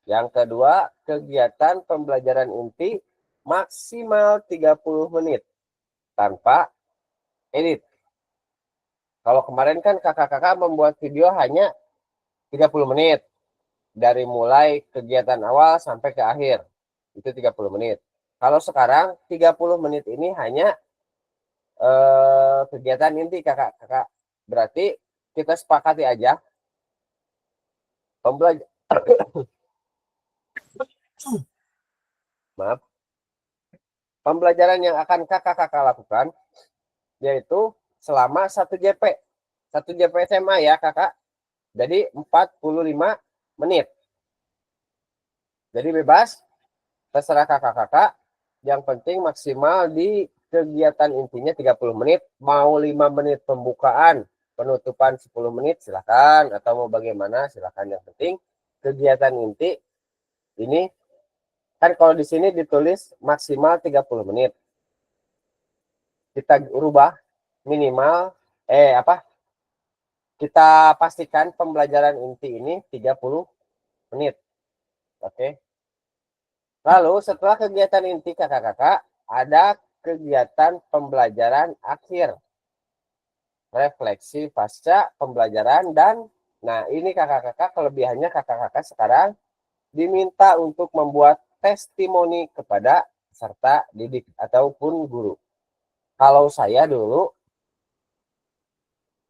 Yang kedua, kegiatan pembelajaran inti maksimal 30 menit tanpa edit. Kalau kemarin kan kakak-kakak membuat video hanya 30 menit. Dari mulai kegiatan awal sampai ke akhir. Itu 30 menit. Kalau sekarang 30 menit ini hanya kegiatan inti kakak-kakak. Berarti kita sepakati aja pembelajaran yang akan kakak-kakak lakukan yaitu selama 1 JP. 1 JP SMA ya kakak. Jadi 45 menit. Jadi bebas, terserah kakak-kakak. Yang penting maksimal di kegiatan intinya 30 menit. Mau 5 menit pembukaan, penutupan 10 menit silakan. Atau mau bagaimana silakan. Yang penting kegiatan inti ini kan kalau di sini ditulis maksimal 30 menit. Kita rubah minimal kita pastikan pembelajaran inti ini 30 menit. Oke. Lalu setelah kegiatan inti kakak-kakak ada kegiatan pembelajaran akhir. Refleksi pasca pembelajaran dan nah ini kakak-kakak kelebihannya kakak-kakak sekarang diminta untuk membuat testimoni kepada peserta didik ataupun guru. Kalau saya dulu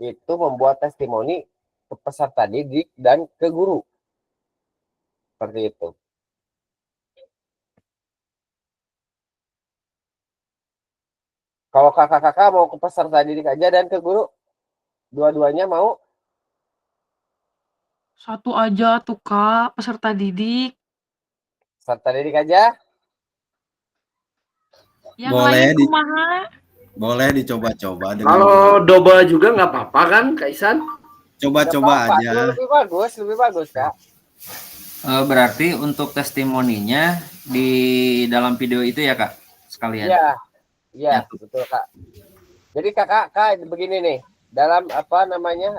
itu membuat testimoni ke peserta didik dan ke guru. Seperti itu. Kalau kakak-kakak mau ke peserta didik aja dan ke guru, dua-duanya mau? 1 aja tuh Kak, peserta didik. Peserta didik aja? Yang Boleh lain kumaha? Boleh dicoba-coba. Kalau double juga nggak apa-apa kan, Kak Isan? Coba-coba apa-apa, aja. Lebih bagus Kak. Berarti untuk testimoninya di dalam video itu ya Kak sekalian. Iya, betul Kak. Jadi kakak begini nih, dalam apa namanya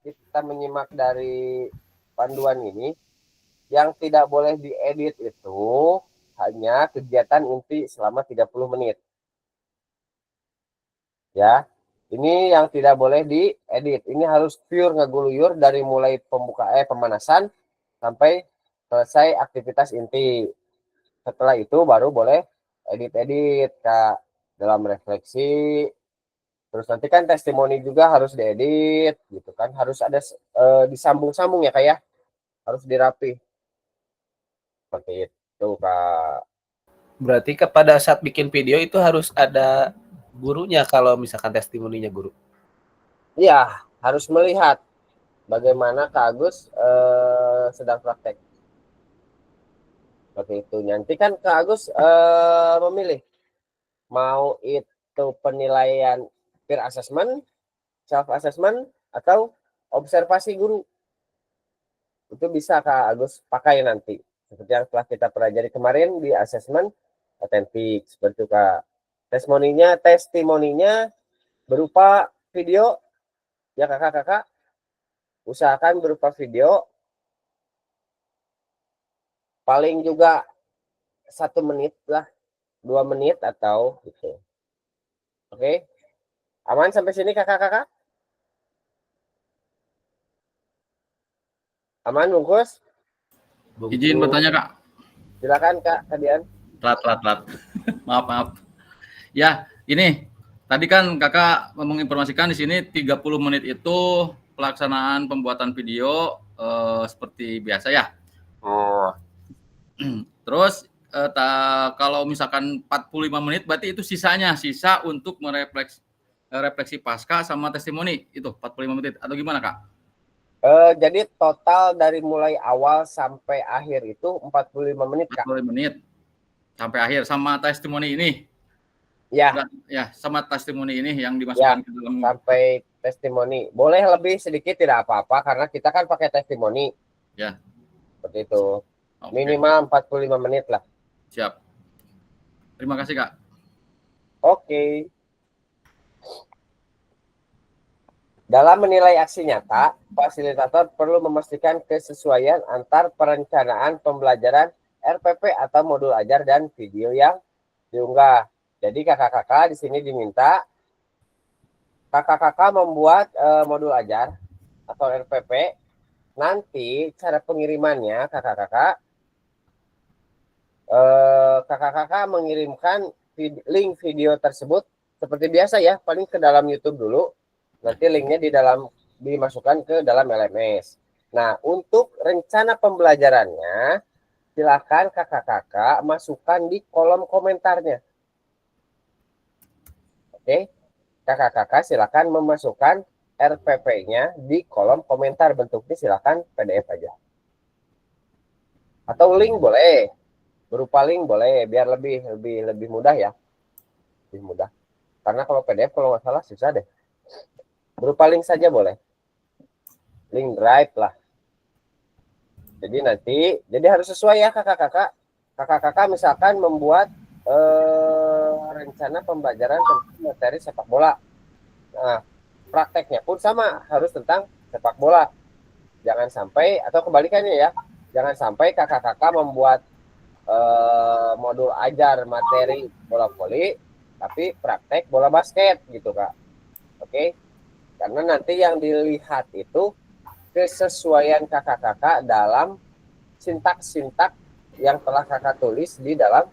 kita menyimak dari panduan ini, yang tidak boleh diedit itu hanya kegiatan inti selama 30 menit. Ya, ini yang tidak boleh diedit. Ini harus pure ngeguluyur dari mulai pemanasan sampai selesai aktivitas inti. Setelah itu baru boleh edit-edit Kak, dalam refleksi. Terus nanti kan testimoni juga harus diedit gitu kan, harus ada disambung-sambung ya Kak ya. Harus dirapi. Seperti itu Kak. Berarti pada saat bikin video itu harus ada gurunya kalau misalkan testimoninya guru. Iya, harus melihat bagaimana Kak Agus sedang praktek. Seperti itu. Nanti kan Kak Agus memilih mau itu penilaian peer assessment, self assessment, atau observasi guru. Itu bisa Kak Agus pakai nanti. Seperti yang telah kita pelajari kemarin di assessment otentik. Seperti itu Kak. Testimoninya berupa video ya kakak-kakak, usahakan berupa video, paling juga 1 menit lah, 2 menit atau gitu. Oke, aman sampai sini kakak-kakak? Aman bungkus? Izin bertanya Kak. Silakan Kak Kadian. Telat. Maaf. Ya, ini tadi kan Kakak menginformasikan di sini 30 menit itu pelaksanaan pembuatan video seperti biasa ya. Oh. Terus kalau misalkan 45 menit berarti itu sisa untuk refleksi pasca sama testimoni itu 45 menit atau gimana Kak? Jadi total dari mulai awal sampai akhir itu 45 menit Kak. 45 menit sampai akhir sama testimoni ini. Ya. Ya, sama testimoni ini yang dimasukkan ke dalam. Sampai testimoni. Boleh lebih sedikit tidak apa-apa karena kita kan pakai testimoni. Ya. Seperti itu. Okay. Minimal 45 menit lah. Siap. Terima kasih Kak. Oke. Dalam menilai aksi nyata, fasilitator perlu memastikan kesesuaian antar perencanaan pembelajaran RPP atau modul ajar dan video yang diunggah. Jadi kakak-kakak di sini diminta kakak-kakak membuat modul ajar atau RPP. Nanti cara pengirimannya kakak-kakak mengirimkan link video tersebut seperti biasa ya, paling ke dalam YouTube dulu. Nanti linknya dimasukkan ke dalam LMS. Nah, untuk rencana pembelajarannya silakan kakak-kakak masukkan di kolom komentarnya. Oke, kakak-kakak silakan memasukkan RPP-nya di kolom komentar, bentuknya silakan PDF aja. Atau link boleh, berupa link boleh, biar lebih mudah ya, lebih mudah. Karena kalau PDF kalau nggak salah susah deh. Berupa link saja boleh, link drive lah. Jadi harus sesuai ya kakak-kakak. Kakak-kakak misalkan membuat rencana pembelajaran tentang materi sepak bola. Nah, prakteknya pun sama, harus tentang sepak bola. Jangan sampai, atau kebalikannya ya, jangan sampai kakak-kakak membuat modul ajar materi bola voli, tapi praktek bola basket gitu Kak. Oke, karena nanti yang dilihat itu kesesuaian kakak-kakak dalam sintak-sintak yang telah kakak tulis di dalam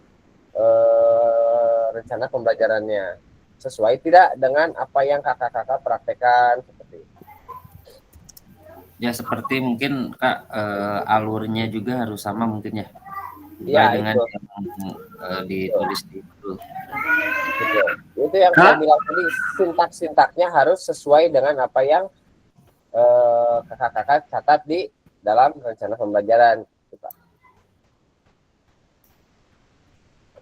rencana pembelajarannya, sesuai tidak dengan apa yang kakak-kakak praktekkan seperti itu. Ya seperti mungkin Kak alurnya juga harus sama mungkin ya. Ya, dengan itu. Yang ditulis di itu. Itu yang saya bilang tadi, sintak-sintaknya harus sesuai dengan apa yang kakak-kakak catat di dalam rencana pembelajaran.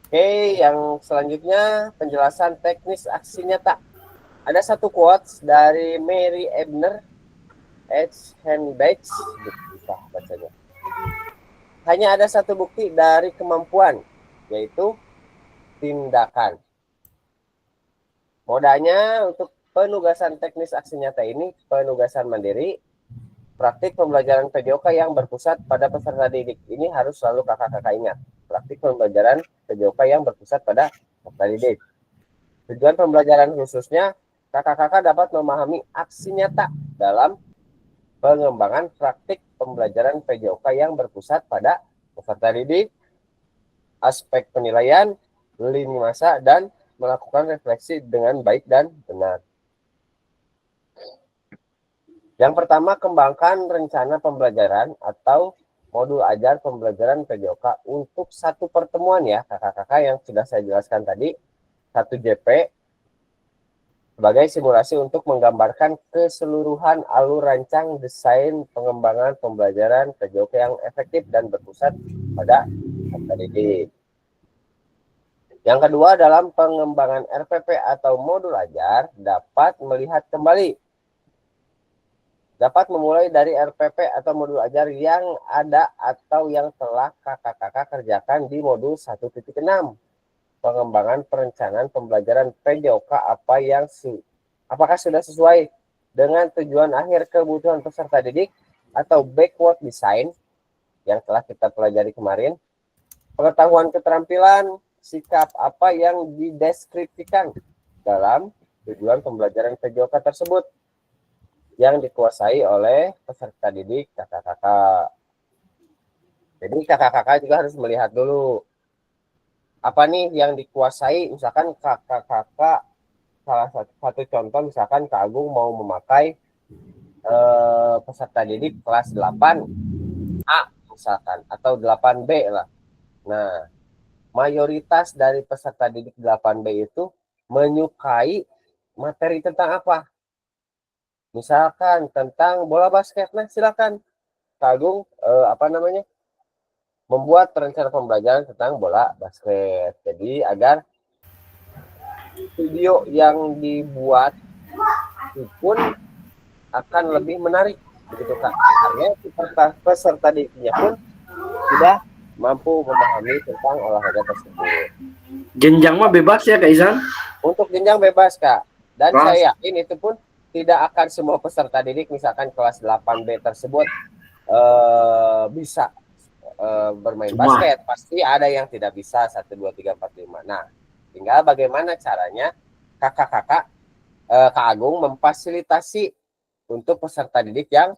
Oke, yang selanjutnya penjelasan teknis aksi nyata. Ada satu quotes dari Mary Ebner, H. Henbach, bisa bacanya. Hanya ada satu bukti dari kemampuan, yaitu tindakan. Modanya untuk penugasan teknis aksi nyata ini penugasan mandiri. Praktik pembelajaran PJOK yang berpusat pada peserta didik. Ini harus selalu kakak-kakak ingat. Praktik pembelajaran PJOK yang berpusat pada peserta didik. Tujuan pembelajaran khususnya, kakak-kakak dapat memahami aksi nyata dalam pengembangan praktik pembelajaran PJOK yang berpusat pada peserta didik, aspek penilaian, lini masa, dan melakukan refleksi dengan baik dan benar. Yang pertama, kembangkan rencana pembelajaran atau modul ajar pembelajaran PJOK untuk satu pertemuan ya, kakak-kakak yang sudah saya jelaskan tadi, 1 JP, sebagai simulasi untuk menggambarkan keseluruhan alur rancang desain pengembangan pembelajaran PJOK yang efektif dan berpusat pada peserta didik. Yang kedua, dalam pengembangan RPP atau modul ajar, dapat melihat kembali. Dapat memulai dari RPP atau modul ajar yang ada atau yang telah kakak-kakak kerjakan di modul 1.6. Pengembangan perencanaan pembelajaran PJOK apakah sudah sesuai dengan tujuan akhir kebutuhan peserta didik atau backward design yang telah kita pelajari kemarin. Pengetahuan keterampilan, sikap apa yang dideskripsikan dalam tujuan pembelajaran PJOK tersebut yang dikuasai oleh peserta didik kakak-kakak. Jadi kakak-kakak juga harus melihat dulu apa nih yang dikuasai. Misalkan kakak-kakak, salah satu contoh, misalkan Kak Agung mau memakai peserta didik kelas 8A misalkan, atau 8B lah. Nah, mayoritas dari peserta didik 8B itu menyukai materi tentang apa? Misalkan tentang bola basket. Nah, silakan Kak Agung membuat rencana pembelajaran tentang bola basket. Jadi agar video yang dibuat itu pun akan lebih menarik, begitu Kak. Karena peserta didiknya pun sudah mampu memahami tentang olahraga tersebut. Jenjang mah bebas ya Kak Izan? Untuk jenjang bebas Kak. Dan saya yakin itu pun tidak akan semua peserta didik misalkan kelas 8B tersebut bisa bermain basket. Pasti ada yang tidak bisa 1, 2, 3, 4, 5. Nah, tinggal bagaimana caranya kakak-kakak Kak Agung memfasilitasi untuk peserta didik yang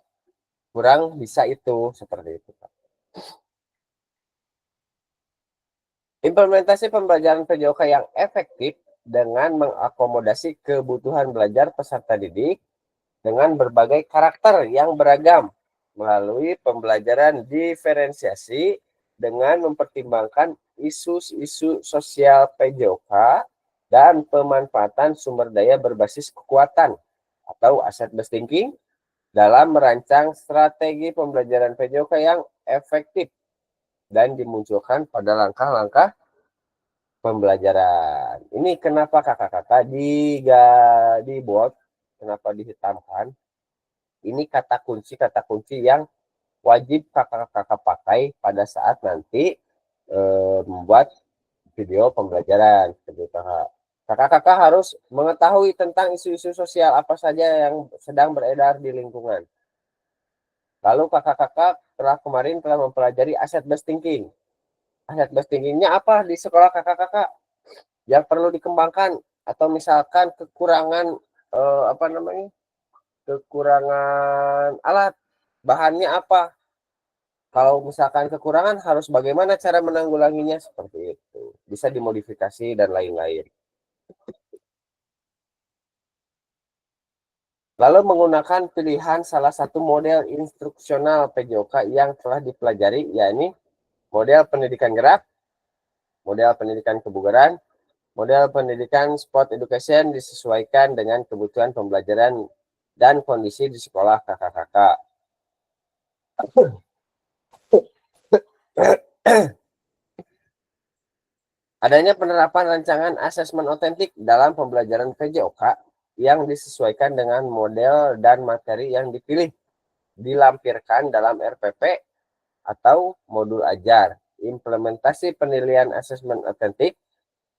kurang bisa itu, seperti itu Kak. Implementasi pembelajaran PJOK yang efektif dengan mengakomodasi kebutuhan belajar peserta didik dengan berbagai karakter yang beragam melalui pembelajaran diferensiasi dengan mempertimbangkan isu-isu sosial PJOK dan pemanfaatan sumber daya berbasis kekuatan atau asset-based thinking dalam merancang strategi pembelajaran PJOK yang efektif dan dimunculkan pada langkah-langkah pembelajaran. Ini kenapa kakak-kakak di bold, kenapa dihitamkan? Ini kata kunci yang wajib kakak-kakak pakai pada saat nanti membuat video pembelajaran. Kakak-kakak harus mengetahui tentang isu-isu sosial apa saja yang sedang beredar di lingkungan. Lalu kakak-kakak kemarin telah mempelajari asset-based thinking. Asset-based thinking-nya apa di sekolah kakak-kakak yang perlu dikembangkan, atau misalkan kekurangan kekurangan alat, bahannya apa? Kalau misalkan kekurangan harus bagaimana cara menanggulanginya, seperti itu. Bisa dimodifikasi dan lain-lain. Lalu menggunakan pilihan salah satu model instruksional PJOK yang telah dipelajari, yakni model pendidikan gerak, model pendidikan kebugaran, model pendidikan sport education disesuaikan dengan kebutuhan pembelajaran dan kondisi di sekolah kakak-kakak. Adanya penerapan rancangan asesmen otentik dalam pembelajaran PJOK yang disesuaikan dengan model dan materi yang dipilih, dilampirkan dalam RPP atau modul ajar. Implementasi penilaian asesmen otentik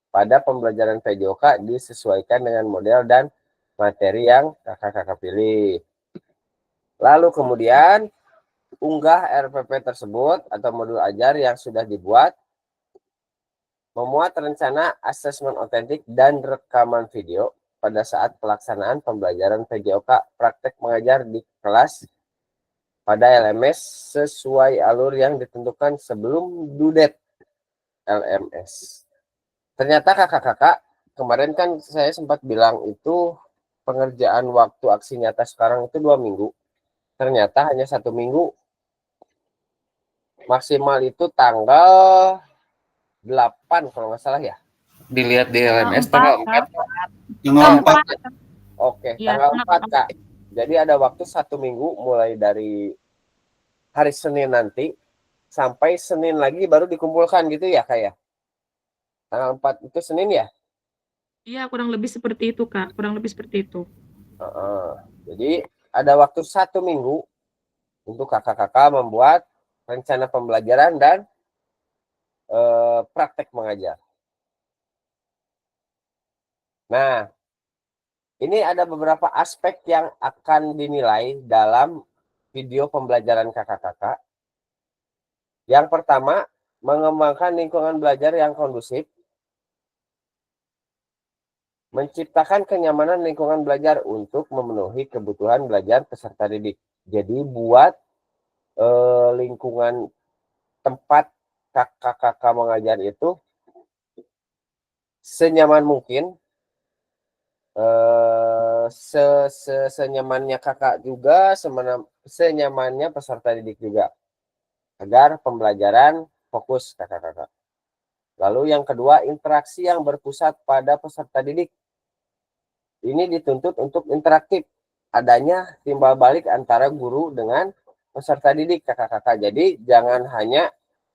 pada pembelajaran PJOK disesuaikan dengan model dan materi yang kakak-kakak pilih. Lalu kemudian unggah RPP tersebut atau modul ajar yang sudah dibuat, memuat rencana asesmen otentik dan rekaman video pada saat pelaksanaan pembelajaran PJOK praktek mengajar di kelas pada LMS sesuai alur yang ditentukan sebelum due date LMS. Ternyata kakak-kakak, kemarin kan saya sempat bilang itu pengerjaan waktu aksi nyata sekarang itu 2 minggu. Ternyata hanya 1 minggu. Maksimal itu tanggal 8 kalau nggak salah ya. Dilihat di LMS Tanggal tanggal 4. Tanggal 4. Oke, Iya, tanggal tanggal 4 Kak. Jadi ada waktu 1 minggu mulai dari hari Senin nanti sampai Senin lagi baru dikumpulkan gitu ya Kak ya. Tanggal 4 itu Senin ya? Iya, kurang lebih seperti itu, Kak. Kurang lebih seperti itu. Jadi ada waktu 1 minggu untuk kakak-kakak membuat rencana pembelajaran dan praktek mengajar. Nah, ini ada beberapa aspek yang akan dinilai dalam video pembelajaran kakak-kakak. Yang pertama, mengembangkan lingkungan belajar yang kondusif, menciptakan kenyamanan lingkungan belajar untuk memenuhi kebutuhan belajar peserta didik. Jadi buat lingkungan tempat kakak-kakak mengajar itu senyaman mungkin, senyamannya kakak juga, senyamannya peserta didik juga, agar pembelajaran fokus kakak-kakak. Lalu yang kedua, interaksi yang berpusat pada peserta didik. Ini dituntut untuk interaktif, adanya timbal balik antara guru dengan peserta didik kakak-kakak. Jadi jangan hanya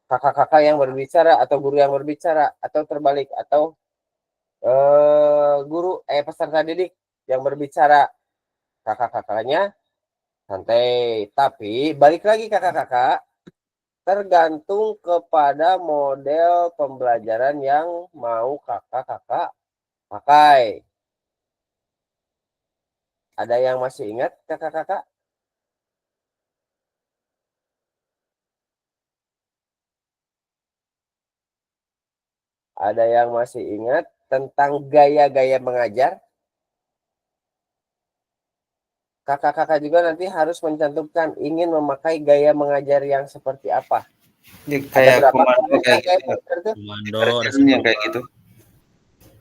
kakak-kakak yang berbicara atau guru yang berbicara, atau terbalik, atau peserta didik yang berbicara, kakak-kakaknya santai. Tapi balik lagi kakak-kakak, tergantung kepada model pembelajaran yang mau kakak-kakak pakai. Ada yang masih ingat kakak-kakak? Ada yang masih ingat tentang gaya-gaya mengajar? Kakak-kakak juga nanti harus mencantumkan ingin memakai gaya mengajar yang seperti apa. Ya, kayak komando kayak gitu. Komando, yang kayak gitu.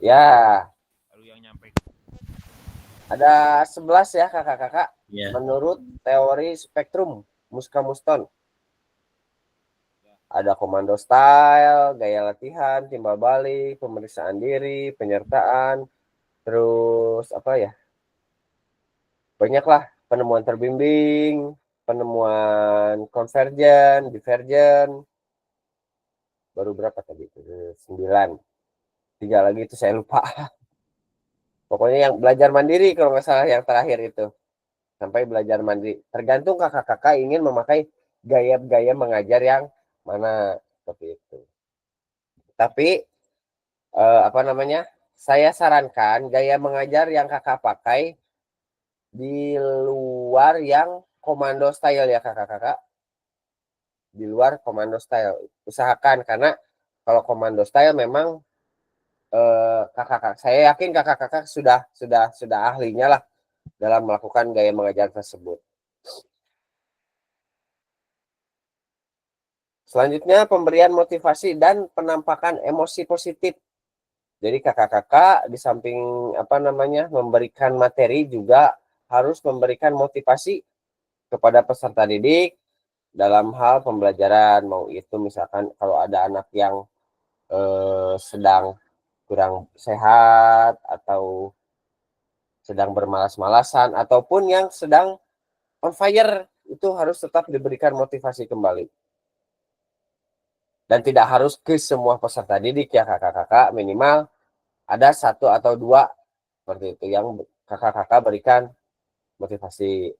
Ya. Ada 11 ya kakak-kakak. Ya. Menurut teori spektrum Muska Muston. Ada komando style, gaya latihan, timbal balik, pemeriksaan diri, penyertaan, terus apa ya? Banyaklah penemuan terbimbing, penemuan konvergen, divergen. Baru berapa tadi? 9. 3 lagi itu saya lupa. Pokoknya yang belajar mandiri kalau nggak salah yang terakhir itu. Sampai belajar mandiri. Tergantung kakak-kakak ingin memakai gaya-gaya mengajar yang mana, seperti itu. Tapi saya sarankan gaya mengajar yang kakak pakai di luar yang komando style ya kakak-kakak. Di luar komando style. Usahakan, karena kalau komando style memang kakak-kakak, saya yakin kakak-kakak sudah ahlinya lah dalam melakukan gaya mengajar tersebut. Selanjutnya, pemberian motivasi dan penampakan emosi positif. Jadi kakak-kakak di samping memberikan materi juga harus memberikan motivasi kepada peserta didik dalam hal pembelajaran. Mau itu misalkan kalau ada anak yang sedang kurang sehat atau sedang bermalas-malasan ataupun yang sedang on fire, itu harus tetap diberikan motivasi kembali. Dan tidak harus ke semua peserta didik ya kakak-kakak, minimal ada 1 atau 2 seperti itu yang kakak-kakak berikan motivasi.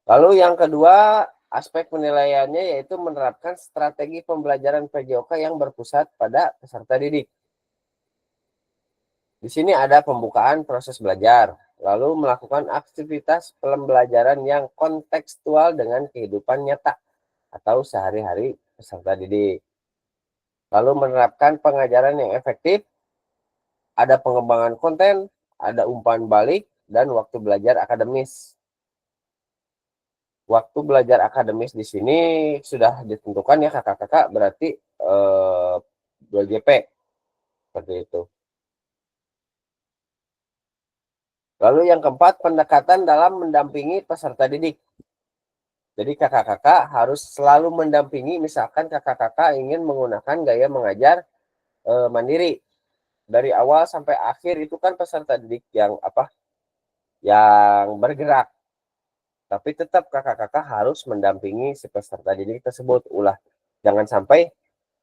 Lalu yang kedua, aspek penilaiannya yaitu menerapkan strategi pembelajaran PJOK yang berpusat pada peserta didik. Di sini ada pembukaan proses belajar, lalu melakukan aktivitas pembelajaran yang kontekstual dengan kehidupan nyata atau sehari-hari peserta didik. Lalu menerapkan pengajaran yang efektif, ada pengembangan konten, ada umpan balik, dan waktu belajar akademis. Waktu belajar akademis di sini sudah ditentukan ya kakak-kakak, berarti 2GP seperti itu. Lalu yang keempat, pendekatan dalam mendampingi peserta didik. Jadi kakak-kakak harus selalu mendampingi, misalkan kakak-kakak ingin menggunakan gaya mengajar mandiri. Dari awal sampai akhir itu kan peserta didik yang yang bergerak. Tapi tetap kakak-kakak harus mendampingi si peserta didik tersebut. Jangan sampai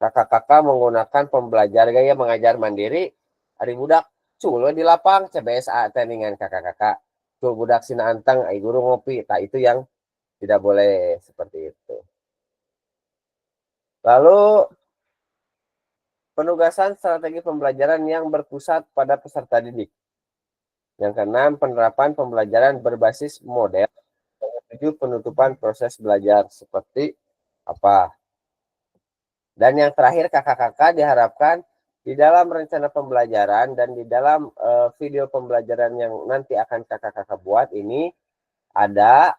kakak-kakak menggunakan pembelajar gaya mengajar mandiri, hari budak culo di lapang CBSA teningan kakak-kakak. Tuh budak sina anteng, ai guru ngopi. Nah, itu yang tidak boleh seperti itu. Lalu penugasan strategi pembelajaran yang berpusat pada peserta didik. Yang keenam, penerapan pembelajaran berbasis model. Yang ketujuh, penutupan proses belajar seperti apa. Dan yang terakhir, kakak-kakak diharapkan di dalam rencana pembelajaran dan di dalam video pembelajaran yang nanti akan kakak-kakak buat ini ada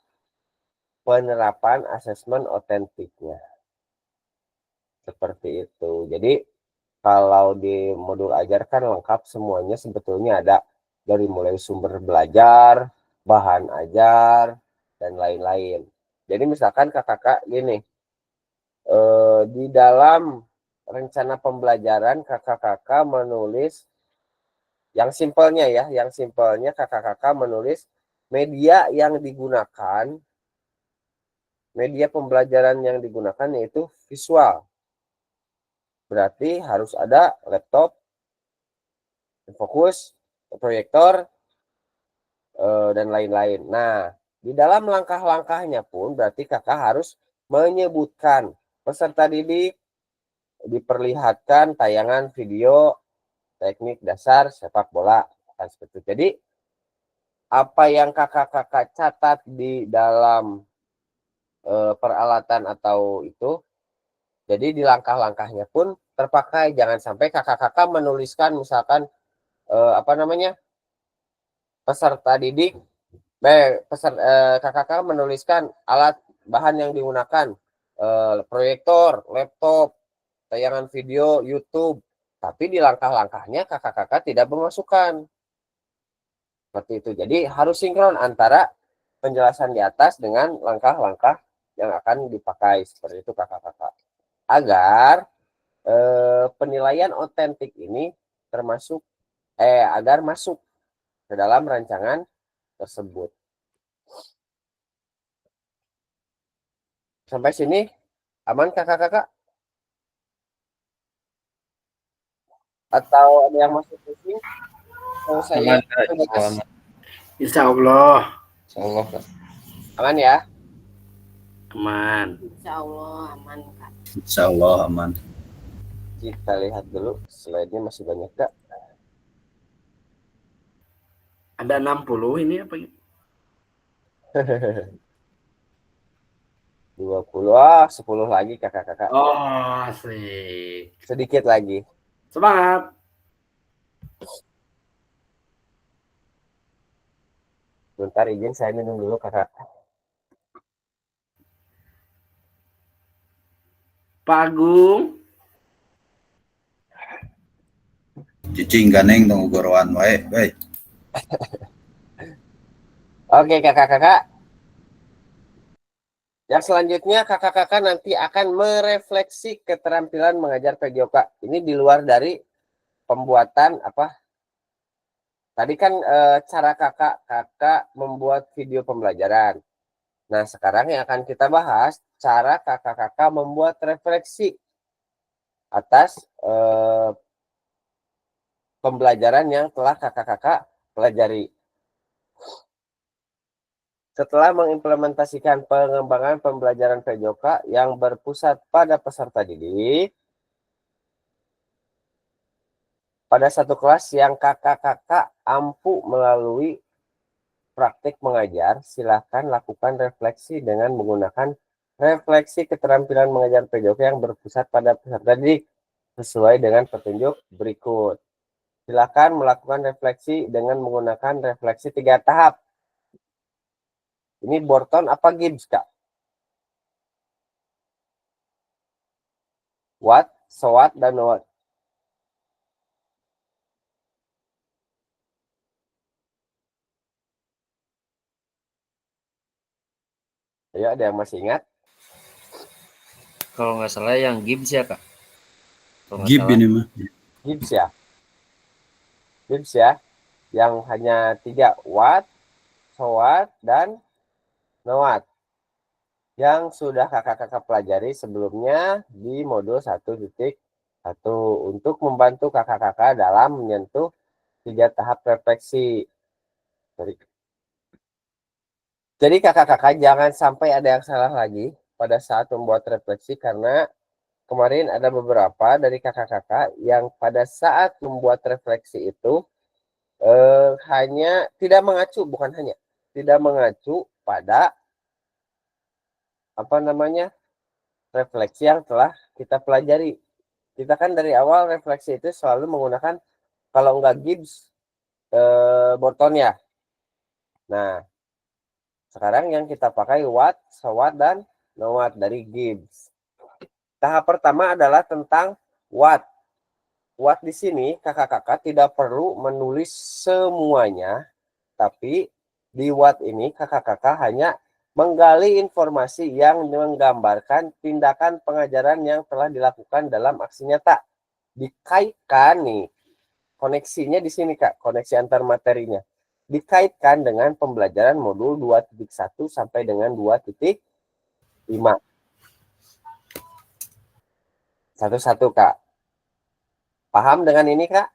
penerapan asesmen otentiknya. Seperti itu. Jadi kalau di modul ajar kan lengkap semuanya sebetulnya ada. Dari mulai sumber belajar, bahan ajar, dan lain-lain. Jadi misalkan kakak-kakak gini, di dalam rencana pembelajaran kakak-kakak menulis yang simpelnya ya, kakak-kakak menulis media yang digunakan, media pembelajaran yang digunakan yaitu visual. Berarti harus ada laptop, fokus, proyektor, dan lain-lain. Nah, di dalam langkah-langkahnya pun berarti kakak harus menyebutkan peserta didik diperlihatkan tayangan video teknik dasar sepak bola. Kan seperti itu. Jadi apa yang kakak-kakak catat di dalam peralatan atau itu, jadi di langkah-langkahnya pun terpakai. Jangan sampai kakak-kakak menuliskan misalkan peserta didik, kakak-kakak menuliskan alat bahan yang digunakan, proyektor, laptop, tayangan video, YouTube. Tapi di langkah-langkahnya kakak-kakak tidak memasukkan. Seperti itu. Jadi harus sinkron antara penjelasan di atas dengan langkah-langkah yang akan dipakai. Seperti itu kakak-kakak. Agar penilaian otentik ini agar masuk ke dalam rancangan tersebut. Sampai sini aman kakak-kakak? Atau ada yang masih pusing? Saya Insya Allah. Insya Allah. Aman ya? Aman. Insya Allah aman Kak. Insya Allah aman. Kita lihat dulu slide-nya masih banyak Kak. Ada 60 ini apa? 20, 10 lagi kakak-kakak. Oh, asik. Sedikit lagi. Semangat. Bentar izin saya minum dulu kakak. Pak Agung. Cicing ganeng tunggu goroan wae, baik. Oke kakak-kakak. Yang selanjutnya kakak-kakak nanti akan merefleksi keterampilan mengajar PJOK. Ini di luar dari pembuatan Tadi kan cara kakak membuat video pembelajaran. Nah, sekarang yang akan kita bahas cara kakak-kakak membuat refleksi atas pembelajaran yang telah kakak-kakak pelajari. Setelah mengimplementasikan pengembangan pembelajaran PJOK yang berpusat pada peserta didik, pada satu kelas yang kakak-kakak ampu melalui praktik mengajar, silakan lakukan refleksi dengan menggunakan refleksi keterampilan mengajar PJOK yang berpusat pada peserta didik sesuai dengan petunjuk berikut. Silakan melakukan refleksi dengan menggunakan refleksi 3 tahap. Ini Borton apa Gibbs, Kak? What, so what, dan what. Ayo, ada yang masih ingat? Kalau nggak salah yang Gibbs ya, Kak? Kalau nggak Gib salah. ini mah. Gibbs ya? Gibbs ya? Yang hanya 3, what, so what, dan no what. Yang sudah kakak-kakak pelajari sebelumnya di modul 1.1 untuk membantu kakak-kakak dalam menyentuh 3 tahap refleksi. Jadi kakak-kakak jangan sampai ada yang salah lagi pada saat membuat refleksi, karena kemarin ada beberapa dari kakak-kakak yang pada saat membuat refleksi itu hanya tidak mengacu, bukan hanya tidak mengacu pada refleksi yang telah kita pelajari. Kita kan dari awal refleksi itu selalu menggunakan, kalau enggak Gibbs, Borton ya. Nah, sekarang yang kita pakai what, so what, dan no what dari Gibbs. Tahap pertama adalah tentang what. What di sini kakak-kakak tidak perlu menulis semuanya, tapi di what ini kakak-kakak hanya menggali informasi yang menggambarkan tindakan pengajaran yang telah dilakukan dalam aksi nyata. Dikaitkan nih, koneksinya di sini Kak, koneksi antar materinya. Dikaitkan dengan pembelajaran modul 2.1 sampai dengan 2.5. Satu-satu Kak. Paham dengan ini Kak?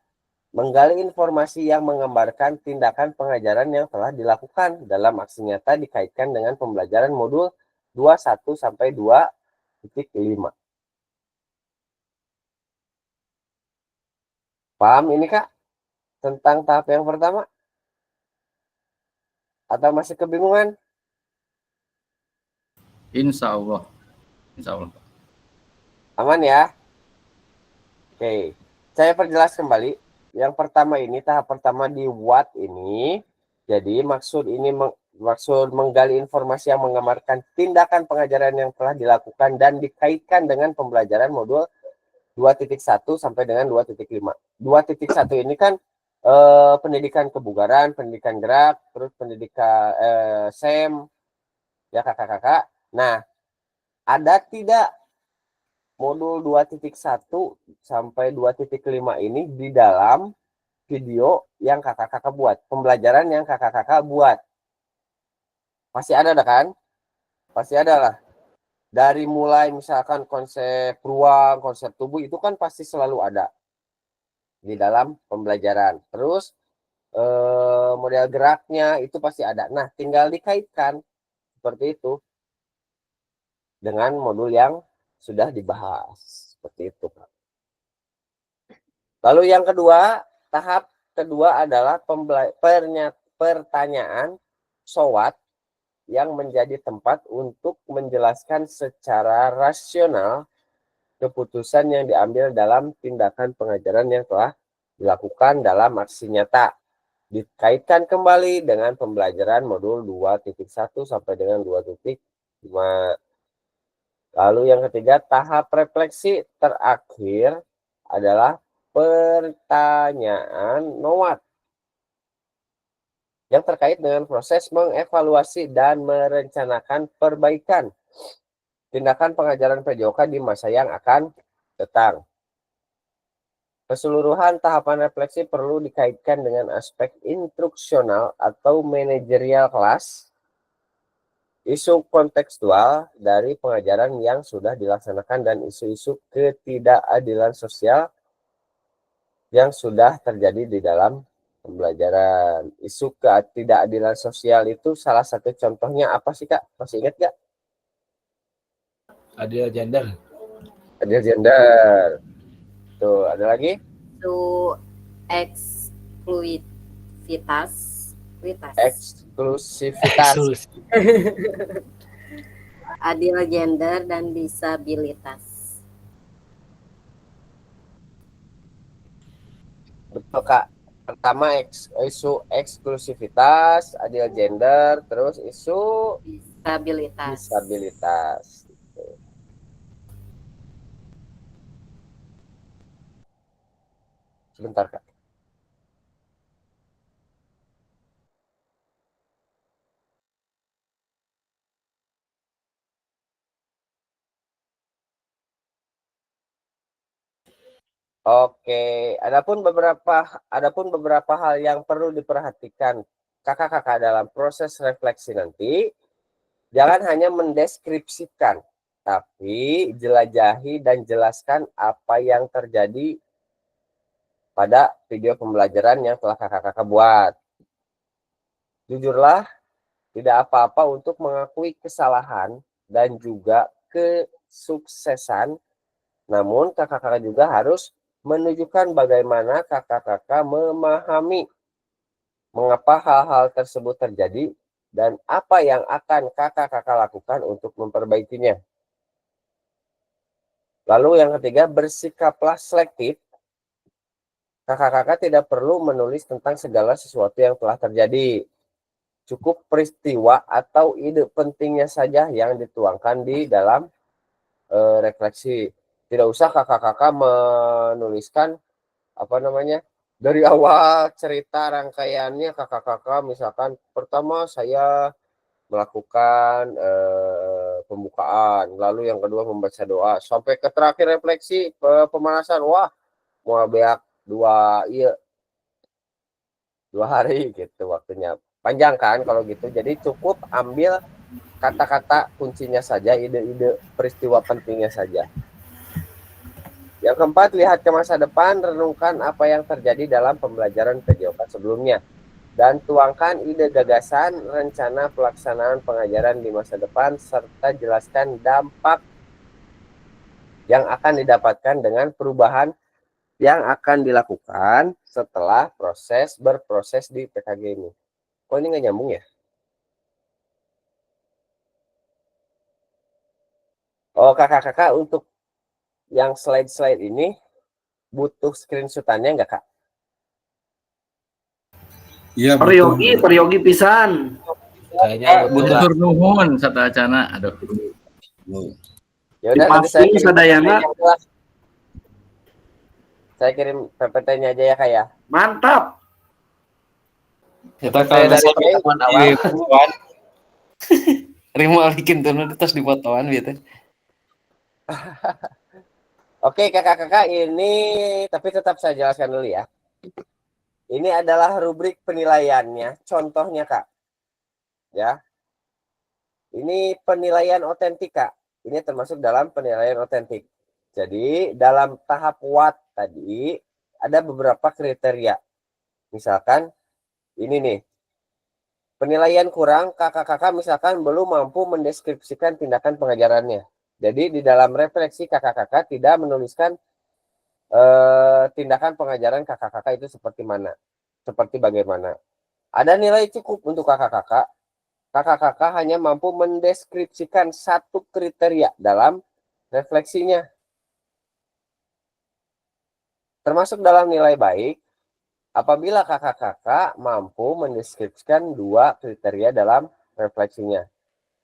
Menggali informasi yang menggambarkan tindakan pengajaran yang telah dilakukan dalam aksi nyata dikaitkan dengan pembelajaran modul 21 sampai 2.5. Paham ini Kak? Tentang tahap yang pertama? Atau masih kebingungan? Insya Allah. Insya Allah. Aman ya? Oke, saya perjelas kembali. Yang pertama ini, tahap pertama di what ini. Jadi maksud menggali informasi yang menggambarkan tindakan pengajaran yang telah dilakukan dan dikaitkan dengan pembelajaran modul 2.1 sampai dengan 2.5. 2.1 ini kan pendidikan kebugaran, pendidikan gerak, terus pendidikan SEM, ya kakak-kakak. Nah, ada tidak modul 2.1 sampai 2.5 ini di dalam video yang kakak-kakak buat, pembelajaran yang kakak-kakak buat? Pasti ada kan? Pasti ada lah. Dari mulai misalkan konsep ruang, konsep tubuh, itu kan pasti selalu ada di dalam pembelajaran. Terus model geraknya itu pasti ada. Nah, tinggal dikaitkan seperti itu dengan modul yang sudah dibahas. Seperti itu, Pak. Lalu yang kedua, tahap kedua adalah pertanyaan so what yang menjadi tempat untuk menjelaskan secara rasional keputusan yang diambil dalam tindakan pengajaran yang telah dilakukan dalam aksi nyata. Dikaitkan kembali dengan pembelajaran modul 2.1 sampai dengan 2.5. Lalu yang ketiga, tahap refleksi terakhir adalah pertanyaan no what yang terkait dengan proses mengevaluasi dan merencanakan perbaikan tindakan pengajaran PJOK di masa yang akan datang. Keseluruhan tahapan refleksi perlu dikaitkan dengan aspek instruksional atau manajerial kelas, isu kontekstual dari pengajaran yang sudah dilaksanakan, dan isu-isu ketidakadilan sosial yang sudah terjadi di dalam pembelajaran. Isu ketidakadilan sosial itu salah satu contohnya apa sih Kak? Masih ingat nggak? Adil gender. Adil gender. Tuh, ada lagi? Itu eksklusivitas, eksklusivitas, adil gender dan disabilitas. Betul Kak. Pertama isu eksklusivitas, adil gender, terus isu disabilitas. Sebentar Kak. Oke, adapun beberapa hal yang perlu diperhatikan kakak-kakak dalam proses refleksi nanti, jangan hanya mendeskripsikan, tapi jelajahi dan jelaskan apa yang terjadi pada video pembelajaran yang telah kakak-kakak buat. Jujurlah, tidak apa-apa untuk mengakui kesalahan dan juga kesuksesan, namun kakak-kakak juga harus menunjukkan bagaimana kakak-kakak memahami mengapa hal-hal tersebut terjadi dan apa yang akan kakak-kakak lakukan untuk memperbaikinya. Lalu yang ketiga, bersikaplah selektif. Kakak-kakak tidak perlu menulis tentang segala sesuatu yang telah terjadi. Cukup peristiwa atau ide pentingnya saja yang dituangkan di dalam refleksi. Tidak usah kakak-kakak menuliskan dari awal cerita rangkaiannya kakak-kakak, misalkan pertama saya melakukan pembukaan, lalu yang kedua membaca doa, sampai ke terakhir refleksi pemanasan. Wah, mau beak 2 hari gitu waktunya. Panjang kan kalau gitu. Jadi cukup ambil kata-kata kuncinya saja, ide-ide peristiwa pentingnya saja. Yang keempat, lihat ke masa depan, renungkan apa yang terjadi dalam pembelajaran PJOK sebelumnya, dan tuangkan ide gagasan, rencana pelaksanaan pengajaran di masa depan, serta jelaskan dampak yang akan didapatkan dengan perubahan yang akan dilakukan setelah berproses di PKG ini. Kok ini nggak nyambung ya? Oh, kakak-kakak untuk yang slide-slide ini butuh screenshot-annya nggak, Kak? Iya, Peryogi pisan. Kayaknya Butur nuhun sata acana. Aduh. Ya udah, nanti saya kirim sadayana. Saya kirim PPT-nya aja ya, Kak ya. Mantap. Kita kalau dari pertemuan awal Rimo bikin tuh terus dipotoan gitu. Oke, kakak-kakak, ini tapi tetap saya jelaskan dulu ya. Ini adalah rubrik penilaiannya, contohnya Kak. Ya. Ini penilaian otentik, Kak. Ini termasuk dalam penilaian otentik. Jadi, dalam tahap WAT tadi ada beberapa kriteria. Misalkan ini nih. Penilaian kurang, kakak-kakak misalkan belum mampu mendeskripsikan tindakan pengajarannya. Jadi di dalam refleksi kakak-kakak tidak menuliskan tindakan pengajaran kakak-kakak itu seperti bagaimana. Ada nilai cukup untuk kakak-kakak. Kakak-kakak hanya mampu mendeskripsikan satu kriteria dalam refleksinya. Termasuk dalam nilai baik, apabila kakak-kakak mampu mendeskripsikan 2 kriteria dalam refleksinya.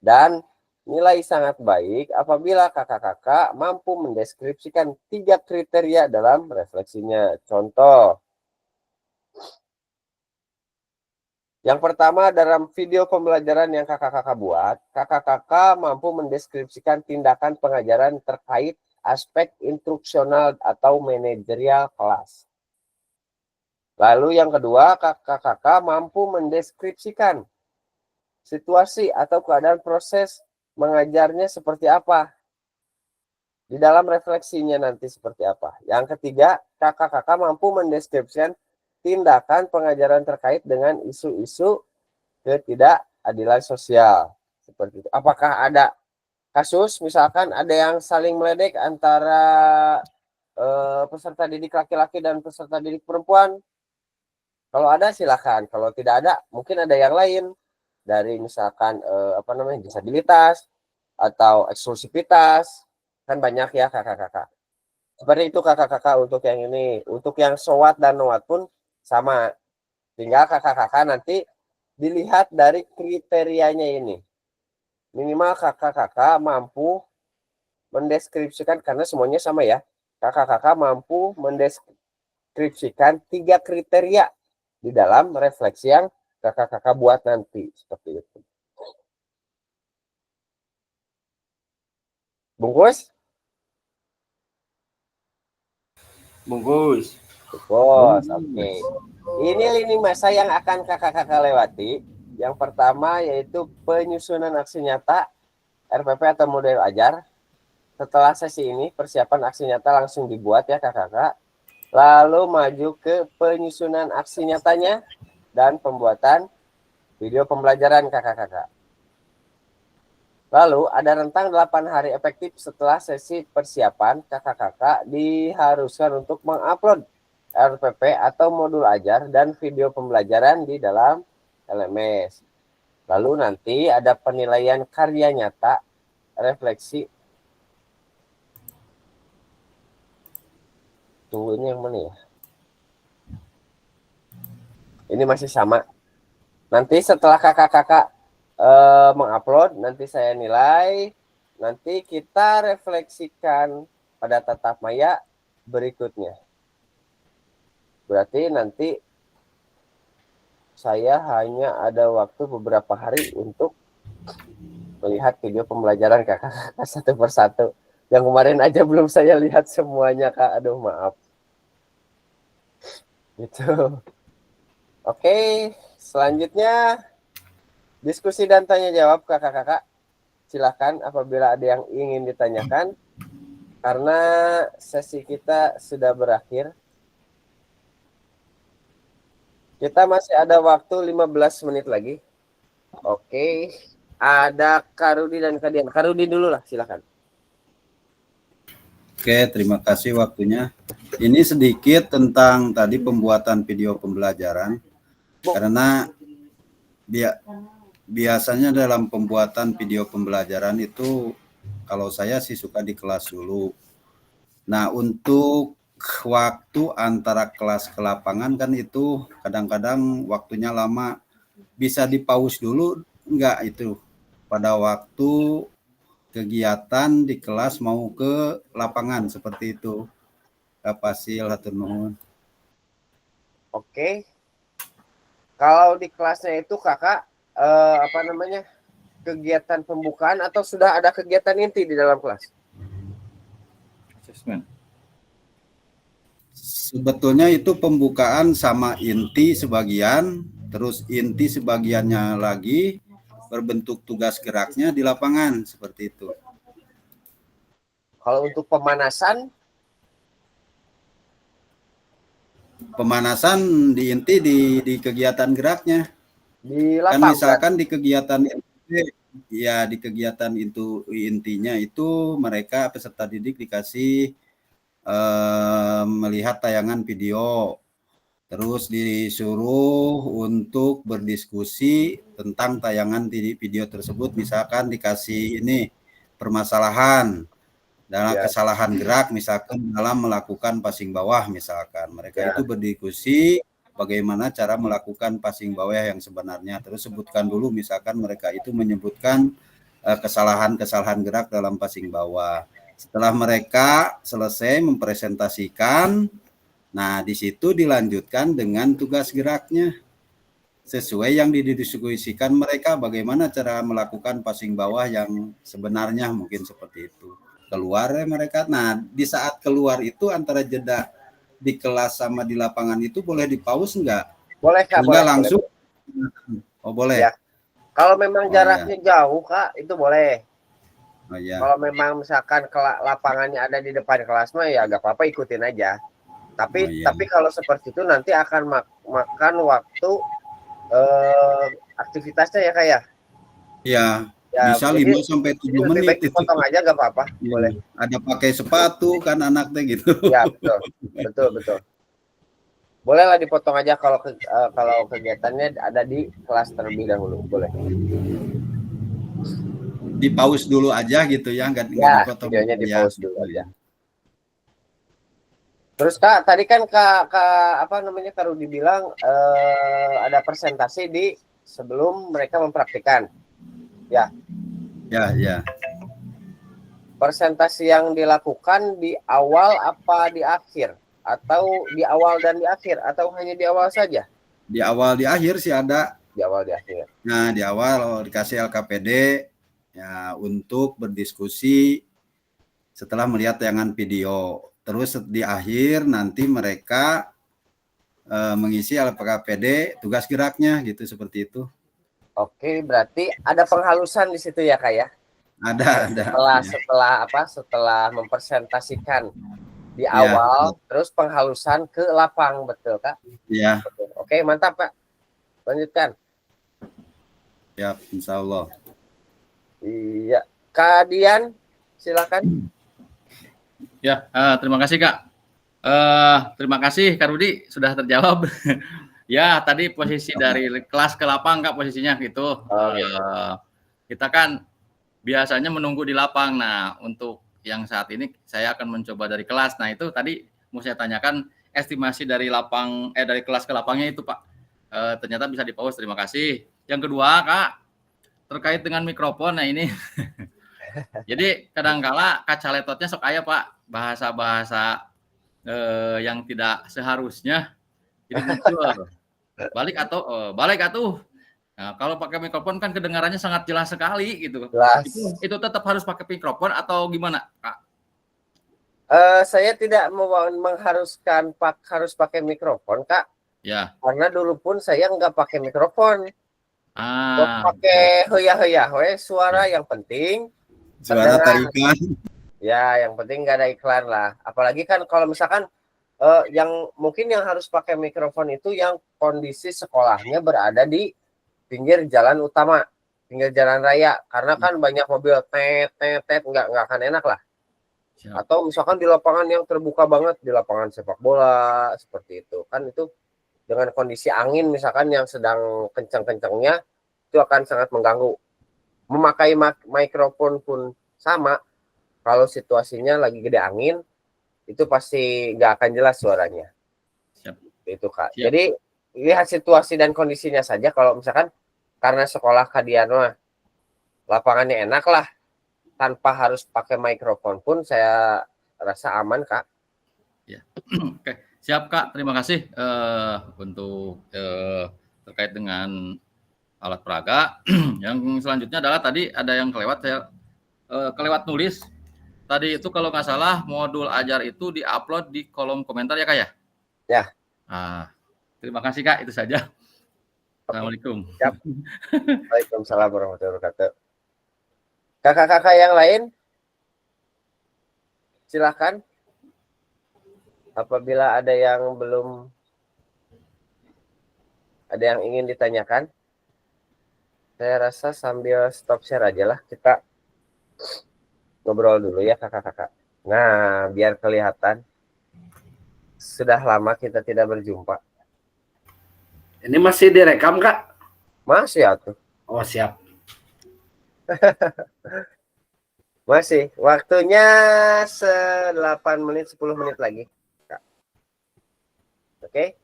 Dan nilai sangat baik apabila kakak-kakak mampu mendeskripsikan 3 kriteria dalam refleksinya. Contoh. Yang pertama, dalam video pembelajaran yang kakak-kakak buat, kakak-kakak mampu mendeskripsikan tindakan pengajaran terkait aspek instruksional atau manajerial kelas. Lalu yang kedua, kakak-kakak mampu mendeskripsikan situasi atau keadaan proses mengajarnya seperti apa. Di dalam refleksinya nanti seperti apa. Yang ketiga, kakak-kakak mampu mendeskripsikan tindakan pengajaran terkait dengan isu-isu ketidakadilan sosial. Seperti itu. Apakah ada kasus, misalkan ada yang saling meledek antara peserta didik laki-laki dan peserta didik perempuan, Kalau ada silakan, kalau tidak ada mungkin ada yang lain dari misalkan disabilitas atau eksklusivitas, kan banyak ya kakak-kakak. Seperti itu kakak-kakak untuk yang ini. Untuk yang SOWAT dan NOWAT pun sama. Tinggal kakak-kakak nanti dilihat dari kriterianya ini. Minimal kakak-kakak mampu mendeskripsikan, karena semuanya sama ya. Kakak-kakak mampu mendeskripsikan 3 kriteria di dalam refleksi yang kakak-kakak buat nanti. Seperti itu. Bungkus? Bungkus. Bungkus, oke. Ini lini masa yang akan kakak-kakak lewati. Yang pertama yaitu penyusunan aksi nyata RPP atau model ajar. Setelah sesi ini, persiapan aksi nyata langsung dibuat ya kakak-kakak. Lalu maju ke penyusunan aksi nyatanya dan pembuatan video pembelajaran kakak-kakak. Lalu ada rentang 8 hari efektif setelah sesi persiapan, kakak-kakak diharuskan untuk mengupload RPP atau modul ajar dan video pembelajaran di dalam LMS. Lalu nanti ada penilaian karya nyata, refleksi. Tunggu, ini yang mana ya? Ini masih sama. Nanti setelah kakak-kakak mengupload, nanti saya nilai. Nanti kita refleksikan pada tatap maya berikutnya. Berarti nanti saya hanya ada waktu beberapa hari untuk melihat video pembelajaran kakak-kakak satu persatu. Yang kemarin aja belum saya lihat semuanya, Kak. Aduh, maaf. Gitu. Oke, selanjutnya diskusi dan tanya jawab kakak-kakak. Silahkan apabila ada yang ingin ditanyakan. Karena sesi kita sudah berakhir. Kita masih ada waktu 15 menit lagi. Oke. Ada Karudi dan Kadian. Karudi dulu lah, silakan. Oke, terima kasih waktunya. Ini sedikit tentang tadi pembuatan video pembelajaran. Karena biasanya dalam pembuatan video pembelajaran itu, kalau saya sih suka di kelas dulu. Nah, untuk waktu antara kelas ke lapangan kan itu kadang-kadang waktunya lama. Bisa di-pause dulu, enggak itu. Pada waktu kegiatan di kelas mau ke lapangan seperti itu. Kapasil hatur nuhun. Oke. Kalau di kelasnya itu kakak kegiatan pembukaan atau sudah ada kegiatan inti di dalam kelas? Assessment. Sebetulnya itu pembukaan sama inti sebagian, terus inti sebagiannya lagi berbentuk tugas geraknya di lapangan seperti itu. Kalau untuk pemanasan? Pemanasan di inti di kegiatan geraknya. Di lapangan. Kan misalkan di kegiatan di kegiatan itu intinya itu mereka peserta didik dikasih melihat tayangan video. Terus disuruh untuk berdiskusi tentang tayangan video tersebut, misalkan dikasih ini permasalahan dalam kesalahan gerak, misalkan dalam melakukan passing bawah, misalkan mereka itu berdiskusi bagaimana cara melakukan passing bawah yang sebenarnya. Terus sebutkan dulu, misalkan mereka itu menyebutkan kesalahan-kesalahan gerak dalam passing bawah. Setelah mereka selesai mempresentasikan, nah, di situ dilanjutkan dengan tugas geraknya. Sesuai yang didiskusikan mereka bagaimana cara melakukan passing bawah yang sebenarnya, mungkin seperti itu. Keluar mereka. Nah, di saat keluar itu antara jeda di kelas sama di lapangan itu boleh di-pause enggak? Boleh, Kak. Enggak Boleh, langsung. boleh. Oh, boleh. Ya. Kalau memang jaraknya jauh, Kak, itu boleh. Oh, ya. Kalau memang misalkan lapangannya ada di depan kelas mah ya agak apa-apa, ikutin aja. Tapi kalau seperti itu nanti akan makan waktu aktivitasnya ya, Kak ya? Iya, bisa 5 sampai 7 menit itu. Potong aja nggak apa-apa, boleh. Ada pakai sepatu kan anaknya gitu. Ya, betul. Bolehlah dipotong aja kalau kalau kegiatannya ada di kelas terlebih dahulu, boleh. Di pause dulu aja gitu ya, nggak Ya, dipotong videonya di ya. pause dulu aja. Terus Kak, tadi kan Kak apa namanya Kak Rudi bilang ada presentasi di sebelum mereka mempraktikkan. Ya. Ya, ya. Presentasi yang dilakukan di awal apa di akhir? Atau di awal dan di akhir? Atau hanya di awal saja? Di awal di akhir sih ada. Di awal di akhir. Nah, di awal dikasih LKPD ya untuk berdiskusi setelah melihat tayangan video. Terus di akhir nanti mereka mengisi LKPD tugas geraknya gitu, seperti itu. Oke, berarti ada penghalusan di situ ya Kak ya? Ada. Setelah mempresentasikan di Ya. awal, terus penghalusan ke lapang, betul Kak? Iya. Oke, mantap Kak. Lanjutkan. Ya, insya Allah. Iya, Kak Dian, silakan. Ya, terima kasih Kak. Terima kasih Kak Rudi sudah terjawab. Ya, tadi posisi dari kelas ke lapang Kak posisinya gitu. Kita kan biasanya menunggu di lapang. Nah, untuk yang saat ini saya akan mencoba dari kelas. Nah, itu tadi mau saya tanyakan estimasi dari dari kelas ke lapangnya itu Pak. Ternyata bisa di pause. Terima kasih. Yang kedua Kak, terkait dengan mikrofon. Nah ini jadi kadangkala kaca letotnya sok aya Pak bahasa-bahasa yang tidak seharusnya. Jadi muncul balik atuh. Nah, kalau pakai mikrofon kan kedengarannya sangat jelas sekali gitu. Jelas. Itu tetap harus pakai mikrofon atau gimana, Kak? Saya tidak mengharuskan harus pakai mikrofon, Kak. Ya. Karena dulu pun saya nggak pakai mikrofon. Pakai hoya-hoya, suara yang penting. Suara tarikan. Ya, yang penting nggak ada iklan lah. Apalagi kan kalau misalkan yang mungkin yang harus pakai mikrofon itu yang kondisi sekolahnya berada di pinggir jalan utama, pinggir jalan raya, karena kan banyak mobil tet nggak akan enak lah. Atau misalkan di lapangan yang terbuka banget, di lapangan sepak bola seperti itu, kan itu dengan kondisi angin misalkan yang sedang kencang-kencangnya itu akan sangat mengganggu. Memakai mikrofon pun sama, kalau situasinya lagi gede angin itu pasti nggak akan jelas suaranya. Itu Kak. Jadi lihat situasi dan kondisinya saja. Kalau misalkan karena sekolah Kadian mah lapangannya enak lah, tanpa harus pakai mikrofon pun saya rasa aman Kak. Ya. Oke, siap Kak. Terima kasih untuk terkait dengan alat peraga. Yang selanjutnya adalah tadi ada yang kelewat, saya kelewat nulis. Tadi itu kalau nggak salah modul ajar itu diupload di kolom komentar ya Kak ya? Ya. Terima kasih Kak, itu saja. Assalamualaikum. Siap. Waalaikumsalam warahmatullahi wabarakatuh. Kakak-kakak yang lain, silakan. Apabila ada yang belum, ada yang ingin ditanyakan, saya rasa sambil stop share aja lah, kita ngobrol dulu ya kakak-kakak. Nah, biar kelihatan sudah lama kita tidak berjumpa. Ini masih direkam, Kak? Masih atuh. Oh, siap. Masih. Waktunya 8 menit, 10 menit lagi. Kak. Oke.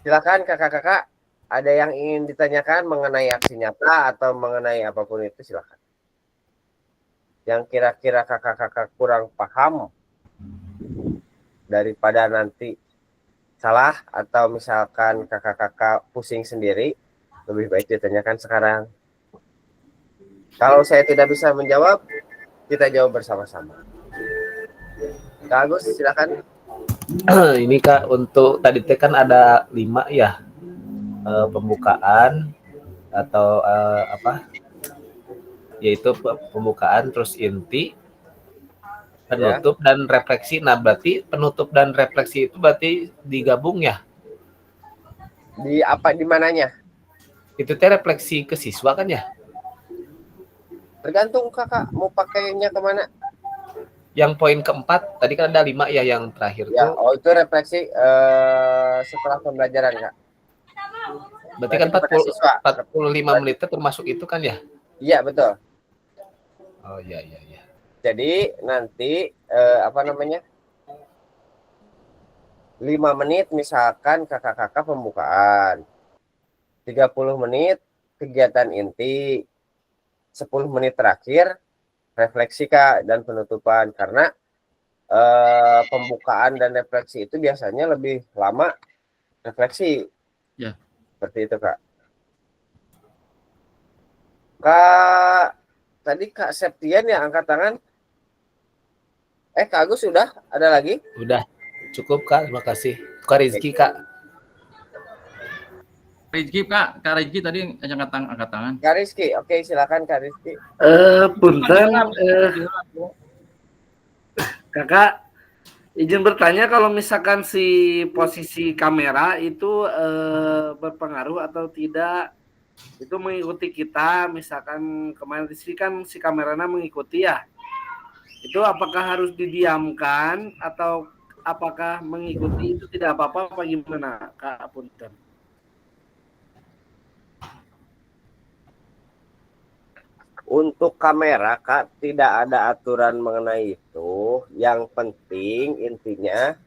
Silakan kakak-kakak. Ada yang ingin ditanyakan mengenai aksi nyata atau mengenai apapun itu, silakan. Yang kira-kira kakak-kakak kurang paham daripada nanti salah, atau misalkan kakak-kakak pusing sendiri, lebih baik ditanyakan sekarang. Kalau saya tidak bisa menjawab, kita jawab bersama-sama. Kak Agus, silakan. Ini Kak, untuk tadi kan ada 5 ya, pembukaan atau yaitu pembukaan, terus inti, penutup dan refleksi. Nah, berarti penutup dan refleksi itu berarti digabung ya? Di apa, di mananya? Itu teh refleksi ke siswa kan ya? Tergantung kakak mau pakainya kemana. Yang poin keempat tadi kan ada 5 ya, yang terakhir Ya, tuh itu refleksi setelah pembelajaran, Kak. berarti kan kepada siswa. 45 menit itu termasuk itu kan ya? Iya, betul. Oh iya. Jadi nanti 5 menit misalkan kakak-kakak pembukaan, 30 menit kegiatan inti, 10 menit terakhir refleksi, Kak, dan penutupan. Karena pembukaan dan refleksi itu biasanya lebih lama refleksi. Ya. Seperti itu, Kak. Kak, tadi Kak Septian ya angkat tangan. Kak Agus sudah? Ada lagi? Udah. Cukup, Kak. Terima kasih. Kak Rizky, Kak. Rizky, Kak Rizky tadi angkat tangan. Kak Rizky, oke, silakan Kak Rizky. Punten, Kakak izin bertanya, kalau misalkan si posisi kamera itu berpengaruh atau tidak, itu mengikuti kita. Misalkan kemarin sih kan si kameranya mengikuti ya, itu apakah harus didiamkan atau apakah mengikuti itu tidak apa-apa, apa gimana, Kak? Punten. Untuk kamera, Kak, tidak ada aturan mengenai itu. Yang penting intinya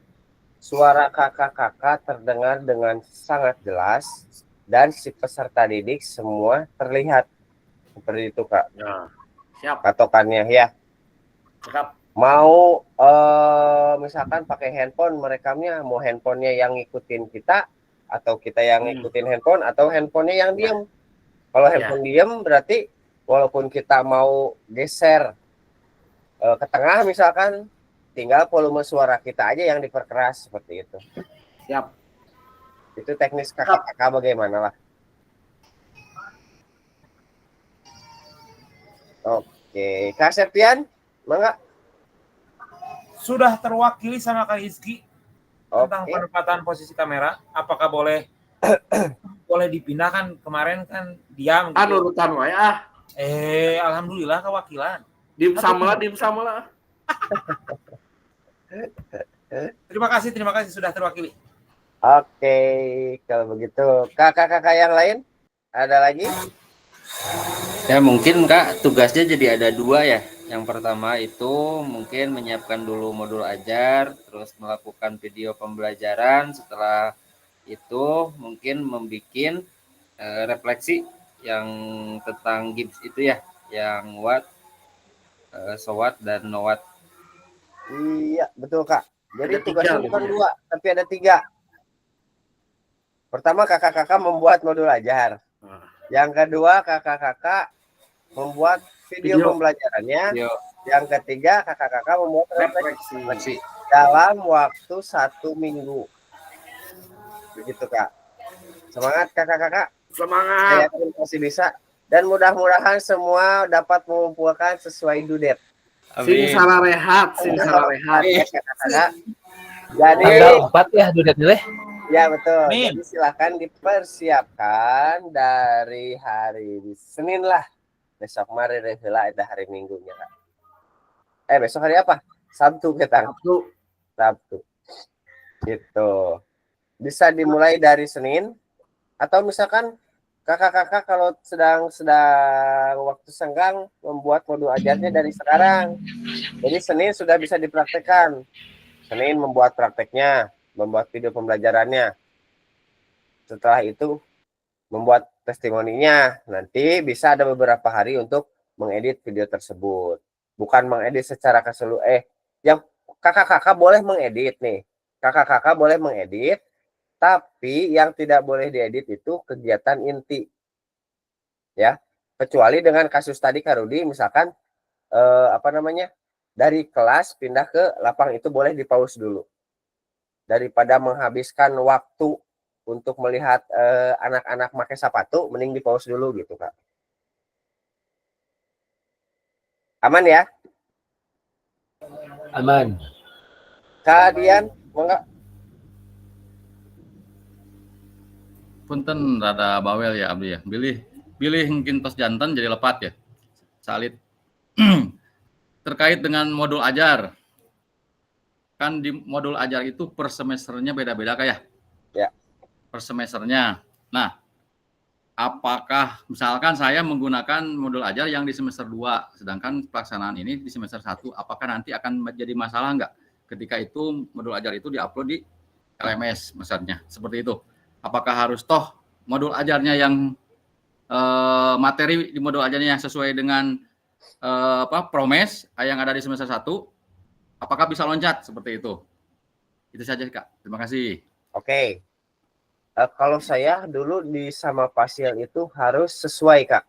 suara kakak-kakak terdengar dengan sangat jelas dan si peserta didik semua terlihat. Seperti itu, Kak. Ya, siap. Patokannya ya. Siap. Mau misalkan pakai handphone merekamnya, mau handphonenya yang ngikutin kita atau kita yang ngikutin handphone atau handphonenya yang diem. Kalau handphone diem berarti walaupun kita mau geser ke tengah misalkan, tinggal volume suara kita aja yang diperkeras, seperti itu. Siap. Itu teknis kakak-kakak bagaimana lah. Oke, Kak Septian, mangga. Sudah terwakili sama Kak Rizky tentang penempatan posisi kamera. Apakah boleh dipindahkan? Kemarin kan diam. Urutan wae ah. Alhamdulillah kewakilan. Dim sama lah. Terima kasih sudah terwakili. Oke, kalau begitu kakak-kakak yang lain ada lagi? Ya mungkin Kak, tugasnya jadi ada 2 ya. Yang pertama itu mungkin menyiapkan dulu modul ajar, terus melakukan video pembelajaran. Setelah itu mungkin membuat refleksi yang tentang Gibbs itu ya, yang watt, SOWAT, dan NOWAT. Iya, betul Kak. Jadi Ada tugasnya 3 bukan gitu 2, tapi ada 3. Pertama, kakak-kakak membuat modul ajar. Yang kedua, kakak-kakak membuat video pembelajarannya. Yang ketiga, kakak-kakak membuat refleksi dalam waktu 1 minggu. Begitu Kak. Semangat kakak-kakak. Semangat. Saya yakin pasti bisa. Dan mudah-mudahan semua dapat mengumpulkan sesuai dudet. Sing salah rehat. Jadi tanggal 4 ya dudet nilai. Ya betul. Jadi silakan dipersiapkan dari hari Senin lah. Besok mari revela ada hari Minggunya Kak. Besok hari apa? Sabtu kita. Sabtu. Gitu. Bisa dimulai dari Senin atau misalkan kakak-kakak kalau sedang waktu senggang membuat modul ajarnya dari sekarang. Jadi Senin sudah bisa dipraktekkan. Senin membuat prakteknya, membuat video pembelajarannya. Setelah itu membuat testimoninya. Nanti bisa ada beberapa hari untuk mengedit video tersebut. Bukan mengedit secara keseluruhan. Yang kakak-kakak boleh mengedit nih. Kakak-kakak boleh mengedit. Tapi yang tidak boleh diedit itu kegiatan inti. Ya, kecuali dengan kasus tadi Kak Rudi, misalkan dari kelas pindah ke lapang itu boleh di-pause dulu. Daripada menghabiskan waktu untuk melihat anak-anak pakai sepatu, mending di-pause dulu gitu, Kak. Aman ya? Aman. Kak Dian, mau nggak? Punten rada bawel ya Abdi ya. Bilih mungkin tos jantan jadi lepat ya. Salit. terkait dengan modul ajar. Kan di modul ajar itu per semesternya beda-beda Kak ya? Ya. Per semesternya. Nah, apakah misalkan saya menggunakan modul ajar yang di semester 2, sedangkan pelaksanaan ini di semester 1, apakah nanti akan menjadi masalah nggak ketika itu modul ajar itu diupload di LMS misalnya, seperti itu. Apakah harus toh modul ajarnya yang materi di modul ajarnya yang sesuai dengan promes yang ada di semester 1, apakah bisa loncat seperti itu? Itu saja Kak. Terima kasih. Oke. Kalau saya dulu di sama Fasil itu harus sesuai Kak.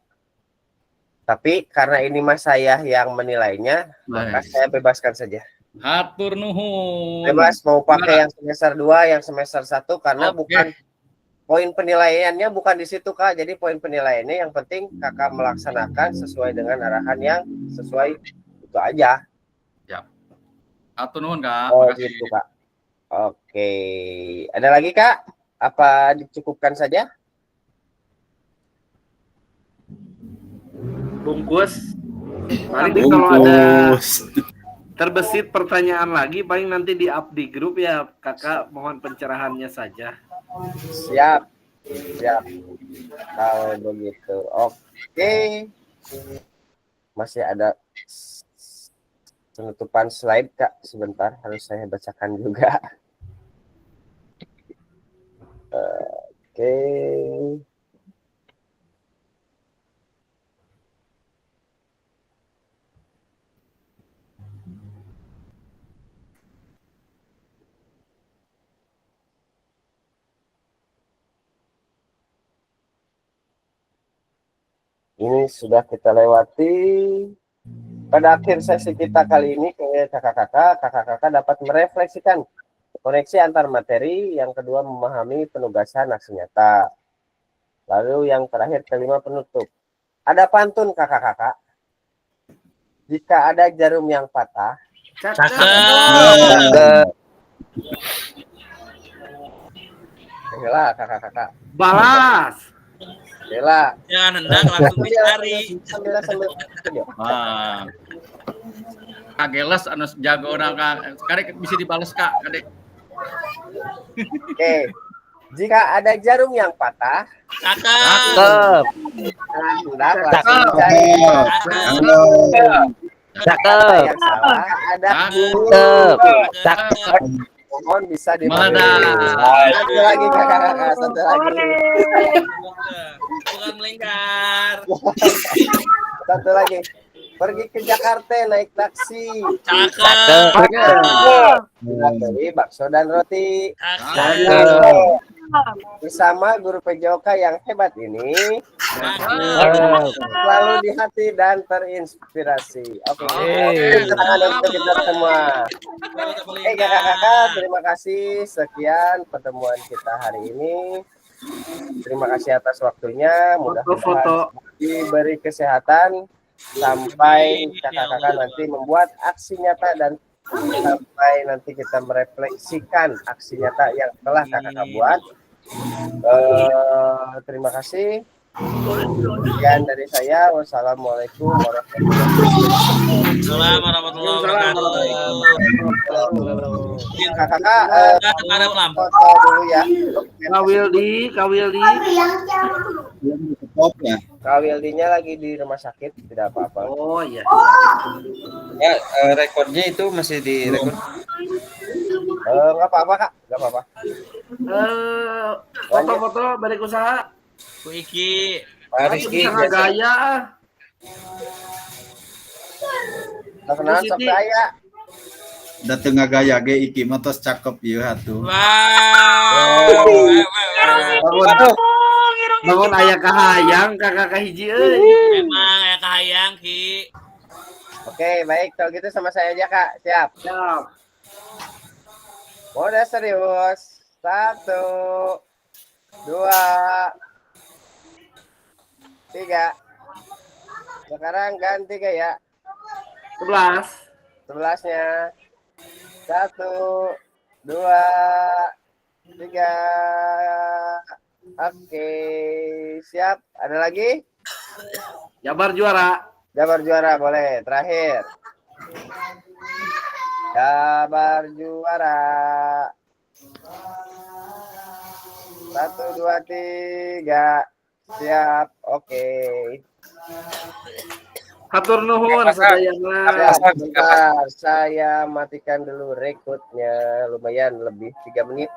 Tapi karena ini mas saya yang menilainya, maka saya bebaskan saja. Hatur nuhun. Bebas mau pakai yang semester 2, yang semester 1 karena bukan poin penilaiannya bukan di situ Kak. Jadi poin penilaiannya yang penting Kakak melaksanakan sesuai dengan arahan yang sesuai, itu aja. Ya. Hatur nuhun Kak. Oh gitu Kak. Oke. Ada lagi Kak? Apa dicukupkan saja? Bungkus. Paling kalau ada terbesit pertanyaan lagi, paling nanti di-up di grup ya Kakak, mohon pencerahannya saja. Siap. Siap. Kalau begitu. Oke. Masih ada penutupan slide Kak, sebentar harus saya bacakan juga. Oke. Ini sudah kita lewati. Pada akhir sesi kita kali ini, kakak-kakak dapat merefleksikan koneksi antar materi, yang kedua memahami penugasan aksi nyata. Lalu yang terakhir kelima penutup. Ada pantun kakak-kakak. Jika ada jarum yang patah, Ayolah kakak-kakak. Balas. Ayolah. Jangan nendang, langsung dicari. Sambil. Kageles anu jago Kak. Kadek bisa dibales Kak, kadek. Oke. Jika ada jarum yang patah, Cakep. hendak langsung dicari. Cakep. Yang salah ada Cakep. mohon bisa Meledak. Satu lagi kakak-kakak, satu lagi. Bukan melingkar. Satu lagi. Pergi ke Jakarta naik taksi. Cakep. Beli bakso dan roti. Cakep. Bersama guru PJOK yang hebat ini. Selalu di hati dan terinspirasi. Oke. Tangan untuk kita semua. Oke kakak-kakak, terima kasih. Sekian pertemuan kita hari ini. Terima kasih atas waktunya. Mudah-mudahan diberi kesehatan. Sampai kakak-kakak nanti membuat aksi nyata dan sampai nanti kita merefleksikan aksi nyata yang telah kakak-kakak buat. Terima kasih. Sekian dari saya. Wassalamualaikum warahmatullahi wabarakatuh. Kakak Ada pelampu. foto dulu ya. Kak Wildi. Kak Wildinya lagi di rumah sakit, tidak apa-apa. Oh iya. Ya, rekornya itu masih direkod. Nggak apa-apa Kak, nggak apa-apa. Foto-foto balik usaha. Ku Iki. Pak Rizky, Bisa gaya. kenal sampai ayah. Da tengah gaya ge iki mah tos cakep ieu atuh. Bangun aya kahayang kakak kahiji euy. Emang ya kahayang Ki. Oke, baik. Kalau gitu sama saya aja Kak. Siap. Siap. Udah serius. 1, 2, 3. Sekarang ganti gaya. 11-nya. 1, 2, 3. Oke, siap. Ada lagi? Jabar juara. Jabar juara boleh. Terakhir. Kabar juara. 1, 2, 3. Siap. Oke. Hatur nuhun sadayana. Sebentar, saya matikan dulu rekrutnya. Lumayan lebih 3 menit.